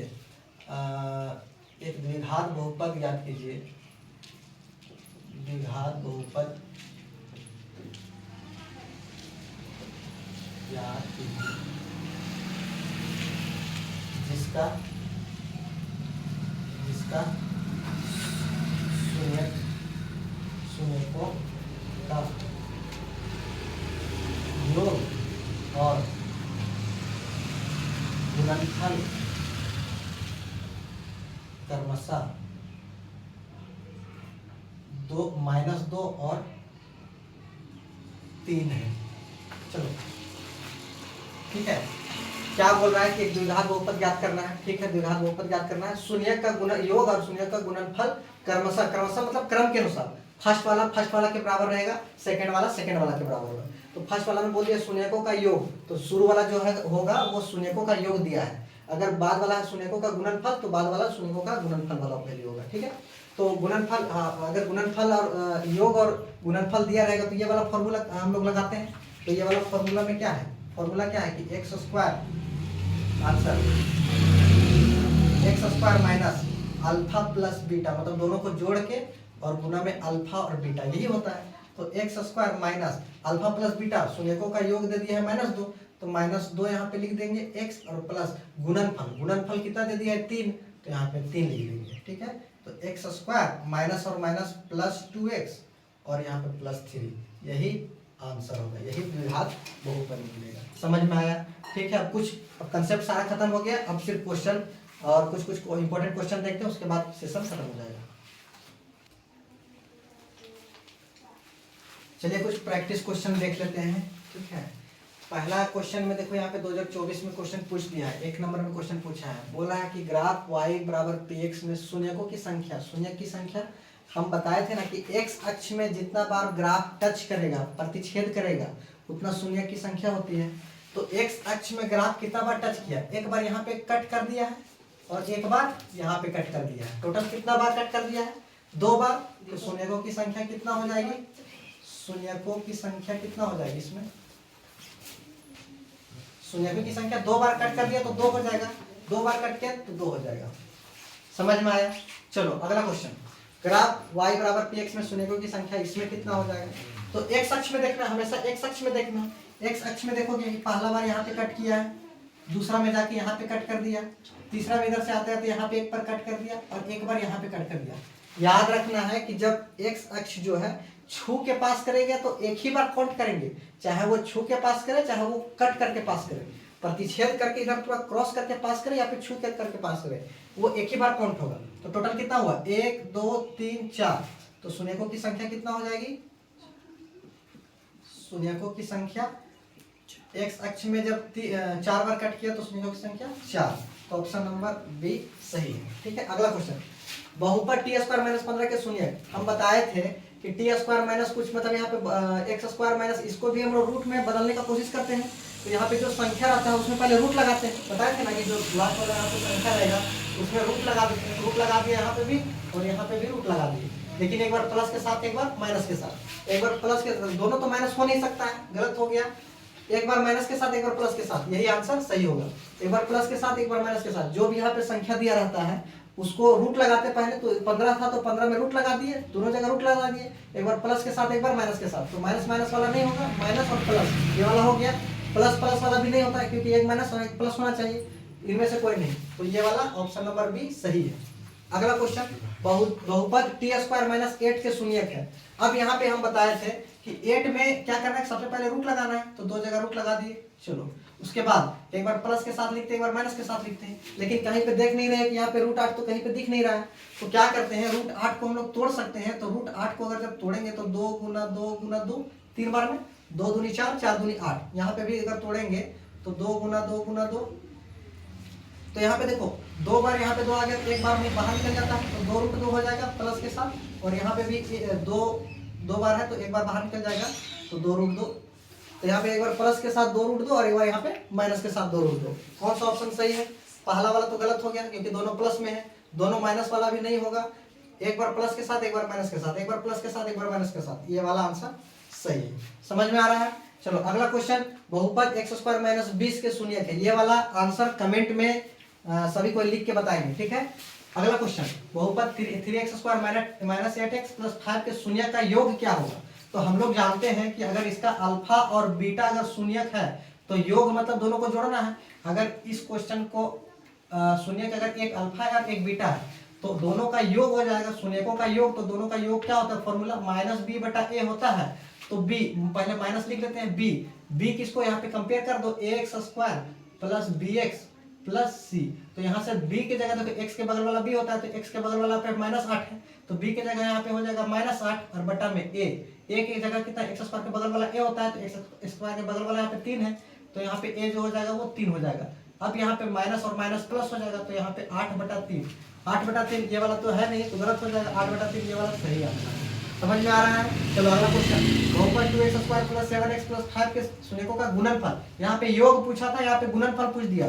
एक द्विघात बहुपद याद कीजिए, द्विघात बहुपद ज्ञात कीजिए जिसका शून्यकों का योग और गुणनफल क्रमशः -2 और 3 है। चलो ठीक है, क्या बोल रहा है कि एक द्विघात बहुपद ज्ञात करना है। ठीक है, द्विघात बहुपद ज्ञात करना है। शून्य का गुण योग और शून्य का गुणनफल क्रमशः मतलब क्रम के अनुसार, फर्स्ट वाला के बराबर रहेगा, सेकंड वाला के बराबर होगा। तो फर्स्ट वाला में बोल दिया शून्यकों का योग, तो शुरू वाला जो है होगा वो शून्यकों का योग दिया है। अगर बाद वाला है शून्यकों का गुणनफल, तो बाद वाला शून्यकों का गुणनफल वाला वैल्यू होगा। ठीक है, तो गुणनफल, अगर गुणनफल और योग और गुणनफल दिया रहेगा तो ये वाला फॉर्मूला हम लोग लगाते हैं। तो ये वाला फॉर्मूला में क्या है, फॉर्मूला क्या है कि x square answer x square minus alpha plus beta, मतलब दोनों को जोड़ के और गुना में अल्फा और बीटा, यही होता है। तो x square minus alpha plus beta, शून्यकों का योग दे दिया है -2, तो -2 यहाँ पे लिख देंगे एक्स और प्लस गुणनफल कितना दे दिया है 3, तो यहाँ पे 3 लिख देंगे। ठीक है, तो एक्स स्क्वायर माइनस और माइनस प्लस 2x और यहाँ पे +3, यही आंसर होगा, यही द्विघात बहुपद मिलेगा। समझ में आया? ठीक है, अब कुछ कंसेप्ट सारा खत्म हो गया, अब सिर्फ क्वेश्चन और कुछ इंपॉर्टेंट क्वेश्चन देखते हैं, उसके बाद सेशन खत्म हो जाएगा। चलिए कुछ प्रैक्टिस क्वेश्चन देख लेते हैं। ठीक है, पहला क्वेश्चन में देखो, यहाँ पे 2024 में क्वेश्चन पूछ दिया है, 1 नंबर में क्वेश्चन पूछा है। बोला है कि ग्राफ y बराबर px में शून्यकों की संख्या हम बताए थे ना कि x अक्ष में जितना बार ग्राफ टच करेगा, प्रतिच्छेद करेगा, उतना शून्य की संख्या होती है। तो x अक्ष में ग्राफ कितना बार टच किया, एक बार यहाँ पे कट कर दिया है और एक बार यहाँ पे कट कर दिया है। टोटल कितना बार कट कर दिया है, 2 बार। तो शून्यकों की संख्या कितना हो जाएगी, शून्यकों की संख्या कितना हो जाएगी, इसमें शून्यकों की संख्या 2 बार कट कर दिया तो 2 हो जाएगा, 2 बार कट किया तो 2 हो जाएगा। समझ में आया? चलो अगला क्वेश्चन, ग्राफ y बराबर px में शून्यकों की संख्या, इसमें कितना हो जाएगा। तो x अक्ष में देखना, हमेशा x अक्ष में देखना। x अक्ष में देखोगे पहला बार यहाँ पे कट किया है, दूसरा में जाके यहाँ पे कट कर दिया, तीसरा में इधर से आते आते यहाँ पे एक बार कट कर दिया और एक बार यहाँ पे कट कर दिया। याद रखना है कि जब x अक्ष जो है छू के पास करेगा तो एक ही बार काउंट करेंगे, चाहे वो छू के पास करे चाहे वो कट करके पास करे, प्रतिच्छेद करके इधर पूरा क्रॉस करके पास करे या फिर छू करके पास करे, वो एक ही बार काउंट होगा। तो टोटल कितना हुआ, 1 2 3 4। तो शून्यकों की संख्या कितना हो जाएगी, शून्यकों की संख्या x अक्ष में जब 4 बार कट किया तो शून्यकों की संख्या 4। तो ऑप्शन नंबर बी सही है। ठीक है, अगला क्वेश्चन, बहुपद टी स्क्वायर माइनस 15 के शून्य। हम बताए थे कि टी स्क्वायर माइनस कुछ मतलब यहाँ पे एक्स स्क्वायर माइनस, इसको भी हम लोग रूट में बदलने का कोशिश करते हैं। तो यहाँ पे जो संख्या रहता है उसमें पहले रूट लगाते हैं, बताए थे ना कि जो लास्ट वाला यहाँ पे संख्या रहेगा उसमें रूट लगा देते हैं। रूट लगा दिया यहाँ पे भी और यहाँ पे भी रूट लगा दिए, लेकिन एक बार प्लस के साथ एक बार माइनस के साथ। एक बार प्लस के, दोनों तो माइनस हो नहीं सकता है, गलत हो गया। एक बार माइनस के साथ एक बार प्लस के साथ, यही आंसर सही होगा। एक बार प्लस के साथ एक बार माइनस के साथ, जो भी यहाँ पे संख्या दिया रहता है उसको रूट लगाते। पहले तो 15 था तो 15 में रूट लगा दिए, दोनों जगह रूट लगा दिए, एक बार प्लस के साथ एक बार माइनस के साथ। तो माइनस माइनस वाला नहीं होगा, माइनस और प्लस ये वाला हो गया। प्लस प्लस वाला भी नहीं होता है क्योंकि एक माइनस और एक प्लस होना चाहिए, इनमें से कोई नहीं। तो ये वाला ऑप्शन नंबर बी सही है। अगला क्वेश्चन, बहुपद टी स्क्वायर माइनस 8 के शून्यक है। अब यहाँ पे हम बताए थे कि 8 में क्या करना है, सबसे पहले रूट लगाना है, तो 2 जगह रूट लगा दिए। चलो उसके बाद एक बार प्लस के साथ लिखते हैं, एक बार माइनस के साथ लिखते हैं, लेकिन कहीं पे देख नहीं रहे कि यहाँ पे रूट 8 तो कहीं पे दिख नहीं रहा है। तो क्या करते हैं, रूट 8 को हम लोग तोड़ सकते हैं। तो रूट 8 को अगर जब तोड़ेंगे तो 2 गुना 2 गुना 2, 3 बार में 2 दूनी 4, 4 दूनी 8। यहाँ पे भी अगर तोड़ेंगे तो 2 गुना 2 गुना 2, तो यहाँ पे देखो 2 बार यहाँ पे 2 आ गया, एक बार में बाहर निकल जाता है, तो 2 रूट 2 हो जाएगा प्लस के साथ। और यहाँ पे भी 2 बार है तो एक बार बाहर निकल जाएगा, तो 2 रूट 2। तो यहाँ पे एक बार प्लस के साथ 2 रूट 2 और एक बार यहाँ पे माइनस के साथ 2 रूट 2। कौन सा ऑप्शन सही है, पहला वाला तो गलत हो गया क्योंकि दोनों प्लस में है, दोनों माइनस वाला भी नहीं होगा। एक बार प्लस के साथ एक बार माइनस के साथ, एक बार प्लस के साथ एक बार माइनस के साथ, ये वाला आंसर सही है। समझ में आ रहा है? चलो अगला क्वेश्चन, बहुपद एक्स स्क्वायर माइनस 20 के शून्यक है। ये वाला आंसर कमेंट में सभी को लिख के बताएंगे, ठीक है। अगला क्वेश्चन, बहुपद 3x² माइनस 8x प्लस 5 के शून्य का योग क्या होगा। तो हम लोग जानते हैं कि अगर इसका अल्फा और बीटा अगर शून्यक है तो योग मतलब दोनों को जोड़ना है। अगर इस क्वेश्चन को शून्यक अगर एक अल्फा है और एक बीटा है तो दोनों का योग हो जाएगा, शून्यकों का योग। तो दोनों का योग क्या होता है, फॉर्मूला -b/a होता है। तो b पहले माइनस लिख लेते हैं, b किसको यहाँ पे कंपेयर कर दो, ax² plus bx plus c। तो यहाँ से b की जगह देखो x के बगल वाला b होता है तो x के बगल वाला पे -8 है तो b की जगह यहाँ पे हो जाएगा -8 और बटा में a की जगह कितना x² के बगल वाला a होता है तो x² के बगल वाला यहाँ पे 3 है तो यहाँ पे a जो हो जाएगा वो 3 हो जाएगा। अब यहाँ पे माइनस और माइनस प्लस हो जाएगा तो यहाँ पे 8/3 ये वाला तो है नहीं तो गलत हो जाएगा, 8/3 ये वाला सही आंसर है। समझ में आ रहा है। चलो अगला क्वेश्चन, बहुपद 2x² प्लस 7x प्लस 5 के शून्यकों का गुणनफल। यहाँ पे योग पूछा था, यहाँ पे गुणनफल पूछ दिया।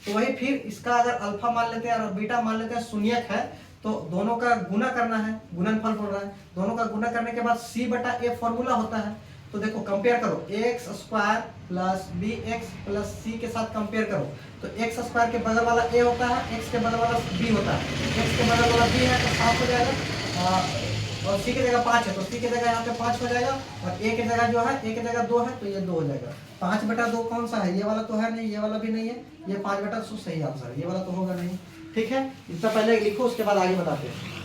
तो वही फिर इसका अगर अल्फा मान लेते हैं और बीटा मान लेते हैं, शून्यक है तो दोनों का गुना करना है, गुणनफल बोल रहा है। दोनों का गुना करने के बाद c/a फॉर्मूला होता है। तो देखो कंपेयर करो, ax² plus bx plus c के साथ कंपेयर करो तो x² के बगल वाला a होता है, x के बगल वाला b होता है। x के बगल वाला b है तो 7 हो जाएगा और c की जगह 5 है तो c की जगह यहाँ पे 5 हो जाएगा और a की जगह जो है, a की जगह 2 है तो ये 2 हो जाएगा। 5/2 कौन सा है, ये वाला तो है नहीं, ये वाला भी नहीं है, ये 5/2 सही आंसर है, ये वाला तो होगा नहीं। ठीक है, इतना पहले लिखो उसके बाद आगे बताते हैं।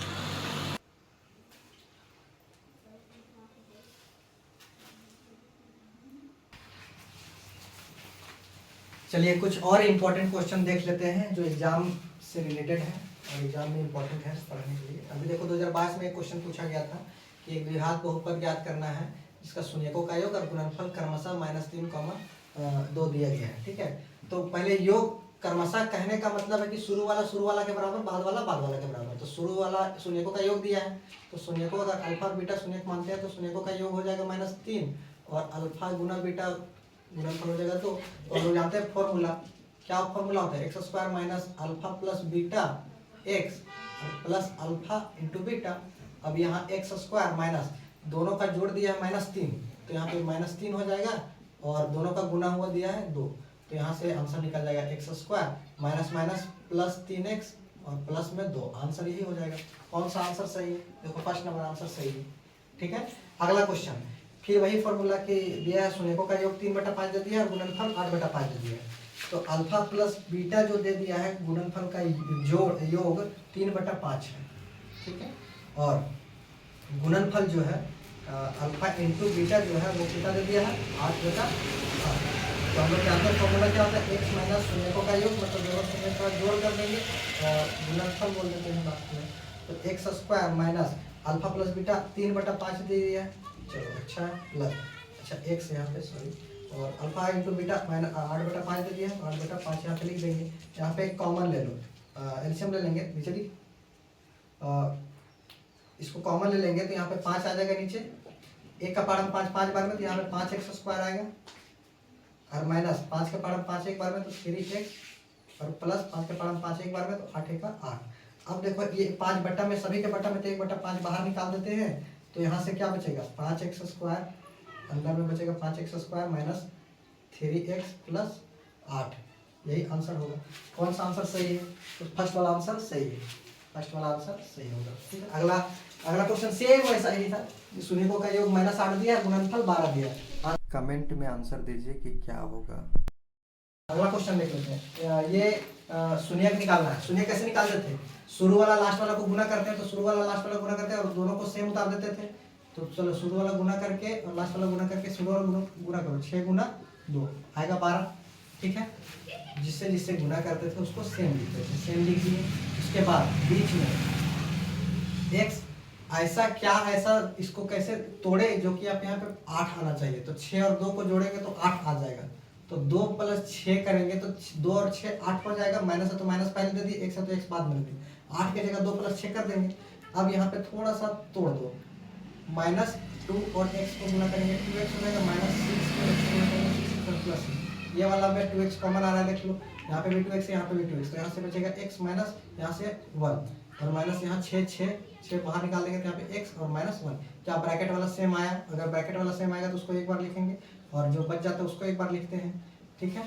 चलिए कुछ और इम्पोर्टेंट क्वेश्चन देख लेते हैं जो एग्जाम से रिलेटेड है और एग्जाम में इम्पोर्टेंट है पढ़ने के लिए। अभी देखो 2022 में एक क्वेश्चन पूछा गया था कि एक द्विघात बहुपद ज्ञात करना है जिसका शून्यकों का योग और गुणनफल क्रमशः -3, 2 दिया गया है। ठीक है, तो पहले योग क्रमशः कहने का मतलब है कि शुरू वाला के बराबर, बाद वाला के बराबर। तो शुरू वाला शून्यकों का योग दिया है तो शून्यकों अगर अल्फा और बीटा शून्यक मानते हैं तो शून्यकों का योग हो जाएगा -3 और अल्फा गुना बीटा गुणनफल हो जाएगा। तो हम लोग जानते हैं फॉर्मूला, क्या फॉर्मूला होता है, x² minus alpha plus beta x plus alpha into beta. अब यहाँ x² माइनस दोनों का जोड़ दिया है -3 तो यहाँ पे -3 हो जाएगा और दोनों का गुना हुआ दिया है 2 तो यहाँ से आंसर निकल जाएगा x² minus minus plus 3x और प्लस में 2। आंसर यही हो जाएगा। कौन सा आंसर सही है, देखो फर्स्ट नंबर आंसर सही है। ठीक है, अगला क्वेश्चन फिर वही फॉर्मूला के दिया है, शून्यकों का योग 3/5 दे दिया है और गुणनफल 8/5 दे दिया है। तो अल्फा प्लस बीटा जो दे दिया है गुणनफल का योग 3/5 है। ठीक है, और गुणनफल जो है अल्फा इंटू बीटा जो है वो कितना दे दिया है 8/5। तो हम लोग जानते हैं फॉर्मूला क्या होता है, x माइनस शून्यकों का योग मतलब दोनों शून्य का जोड़ कर देंगे और गुणनफल बोल देते हैं बात में। तो x² minus alpha plus beta 3/5 दे दिया है। चलो अच्छा है, प्लस अच्छा x यहाँ पे सॉरी और अल्फा इंटू बीटा माइनस 8/5 दे दिया है, 8/5 यहाँ पे लिख देंगे। यहाँ पे एक कॉमन ले लो, एलसीएम ले लेंगे नीचे भी, इसको कॉमन ले लेंगे तो यहाँ पे 5 आ जाएगा नीचे, 1 का पावर 5 बार में तो यहाँ पे 5x² आएगा और माइनस 5 का पावर 5 एक बार में तो 3x और प्लस 5 का पावर 5 एक बार में तो 8×8। अब देखो ये 5 बट्टा में सभी के बट्टा में तो 1/5 बाहर निकाल देते हैं तो यहाँ से क्या बचेगा 5x² अंदर में बचेगा 5x² माइनस 3x प्लस 8। यही आंसर होगा। कौन सा आंसर सही है, तो फर्स्ट वाला आंसर सही है, फर्स्ट वाला आंसर सही होगा। ठीक है, अगला क्वेश्चन सेम वैसा ही था, शून्यकों का योग -8 दिया, गुणनफल 12 दिया। कमेंट में आंसर दीजिए कि क्या होगा। अगला क्वेश्चन देख लेते हैं। ये शून्यक निकालना है। शून्य कैसे निकालते थे, शुरू वाला लास्ट वाला को गुना करते हैं तो शुरू वाला लास्ट वाला गुना करते हैं और दोनों को सेम उतार देते थे। तो चलो शुरू वाला गुना करके और लास्ट वाला गुना करके शुरू वाला गुना करो, 6 × 2 आएगा 12। ठीक है, जिससे जिससे गुना करते थे उसको सेम लिखते थे, सेम लिख दिए। उसके बाद बीच में x ऐसा क्या ऐसा इसको कैसे तोड़े जो कि आप यहाँ पे 8 आना चाहिए। तो 6 और 2 को जोड़ेंगे तो 8 आ जाएगा। तो 2 + 6 करेंगे तो 2 और 6 8 हो जाएगा। माइनस है तो माइनस पहले दे दिए, x है तो x बाद में दे दिए। 8 की जगह 2 + 6 कर देंगे। अब यहाँ पे थोड़ा सा तोड़ दो, -2 और x को गुना करेंगे 2x हो जाएगा, -6 को x को गुना करेंगे 6 प्लस ये वाला में 2x कॉमन आ रहा है, देख लो यहाँ पे भी 2x यहाँ पे भी 2x, तो यहाँ से बचेगा x माइनस यहाँ से 1 और माइनस यहाँ 6 बाहर निकाल देंगे तो यहाँ पे x और -1। क्या ब्रैकेट वाला सेम आया, अगर ब्रैकेट वाला सेम आएगा तो उसको एक बार लिखेंगे और जो बच जाता है उसको एक बार लिखते हैं। ठीक है,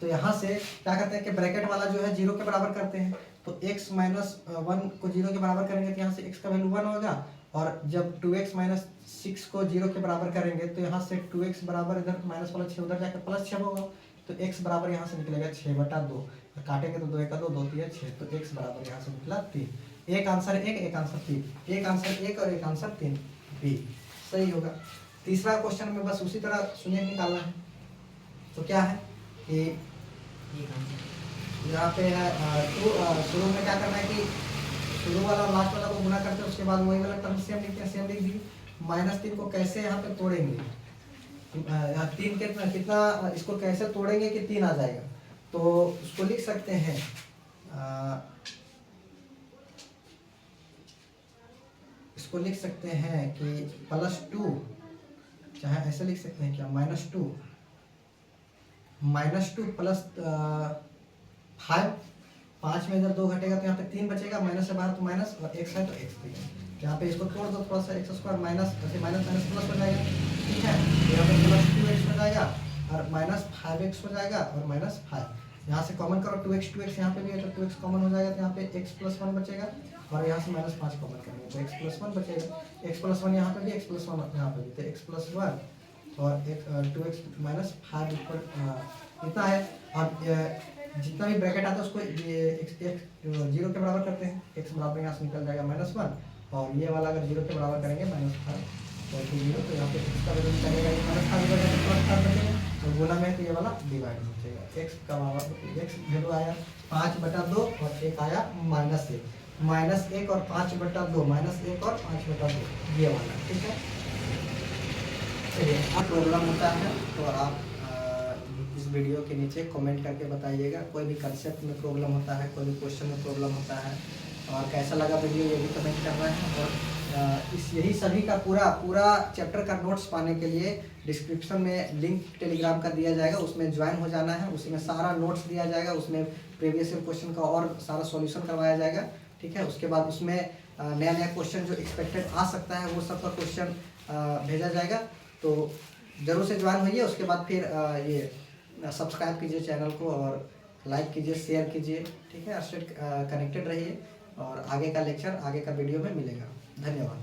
तो यहाँ से क्या करते हैं कि ब्रैकेट वाला जो है 0 के बराबर करते हैं। तो x माइनस 1 को 0 के बराबर करेंगे तो यहाँ से x का वैल्यू 1 होगा, और जब 2x माइनस 6 को 0 के बराबर करेंगे तो यहाँ से 2x बराबर इधर माइनस वाला 6 उधर जाकर प्लस 6 होगा, तो x बराबर यहाँ से निकलेगा 6/2, काटेंगे तो 2 1 2 2 3 6, तो x बराबर यहाँ से निकला 3। एक आंसर 1, एक आंसर 3, एक आंसर 1 और एक आंसर 3 बी सही होगा। तीसरा क्वेश्चन में बस उसी तरह शून्य निकालना है। तो क्या है कि यहाँ पे है शुरू में क्या करना है कि शुरू वाला लास्ट वाला को गुना करते हैं, उसके बाद वही वाला टर्म सेम लिखते हैं, सेम लिख दी। -3 को कैसे यहाँ पे तोड़ेंगे, यहाँ 3 कितना इसको कैसे तोड़ेंगे कि 3 आ जाएगा, तो उसको लिख सकते हैं इसको लिख सकते हैं कि +2, चाहे ऐसे लिख सकते हैं क्या, -2 प्लस 5, 5 में इधर 2 घटेगा तो यहाँ पे 3 बचेगा, माइनस से बाहर तो माइनस, और x है तो x भी है। यहाँ पे इसको तोड़ दो थोड़ा सा, x² माइनस ऐसे माइनस माइनस प्लस हो जाएगा, ठीक है। यहाँ पे +2x हो जाएगा और -5x हो जाएगा और -5, यहाँ से कॉमन करो 2x यहाँ पे भी है तो 2x कॉमन हो जाएगा, तो यहाँ पे x+1 बचेगा, और यहाँ से -5 कॉमन करेंगे तो x+1 बचेगा, x+1 यहाँ पे भी, x+1 यहाँ पे भी, तो x+1 और 2x -5 इतना है। और जितना भी ब्रैकेट आता है उसको ये x 0 के बराबर करते हैं, x बराबर यहाँ से निकल जाएगा -1, और ये वाला अगर 0 के बराबर करेंगे -5 तो 0, तो यहाँ पे x का वैल्यू निकलेगा ये -5 बचेगा, +5 बचेगा, और गुना में तो ये वाला डिवाइड हो जाएगा। x का x वैल्यू आया 5/2 और 1 आया -1 और 5/2, -1 और 5/2 ये वाला, ठीक है। चलिए, अब प्रॉब्लम होता है तो आप इस वीडियो के नीचे कमेंट करके बताइएगा, कोई भी कंसेप्ट में प्रॉब्लम होता है, कोई भी क्वेश्चन में प्रॉब्लम होता है, और कैसा लगा वीडियो ये भी कमेंट करना है। और यही सभी का पूरा चैप्टर का नोट्स पाने के लिए डिस्क्रिप्शन में लिंक टेलीग्राम का दिया जाएगा, उसमें ज्वाइन हो जाना है, उसमें सारा नोट्स दिया जाएगा, उसमें प्रीवियस ईयर क्वेश्चन का और सारा सॉल्यूशन करवाया जाएगा, ठीक है। उसके बाद उसमें नया क्वेश्चन जो एक्सपेक्टेड आ सकता है वो सब का क्वेश्चन भेजा जाएगा, तो ज़रूर से ज्वाइन होइए। उसके बाद फिर ये सब्सक्राइब कीजिए चैनल को और लाइक कीजिए, शेयर कीजिए, ठीक है। कनेक्टेड रहिए और आगे का लेक्चर, आगे का वीडियो में मिलेगा। धन्यवाद।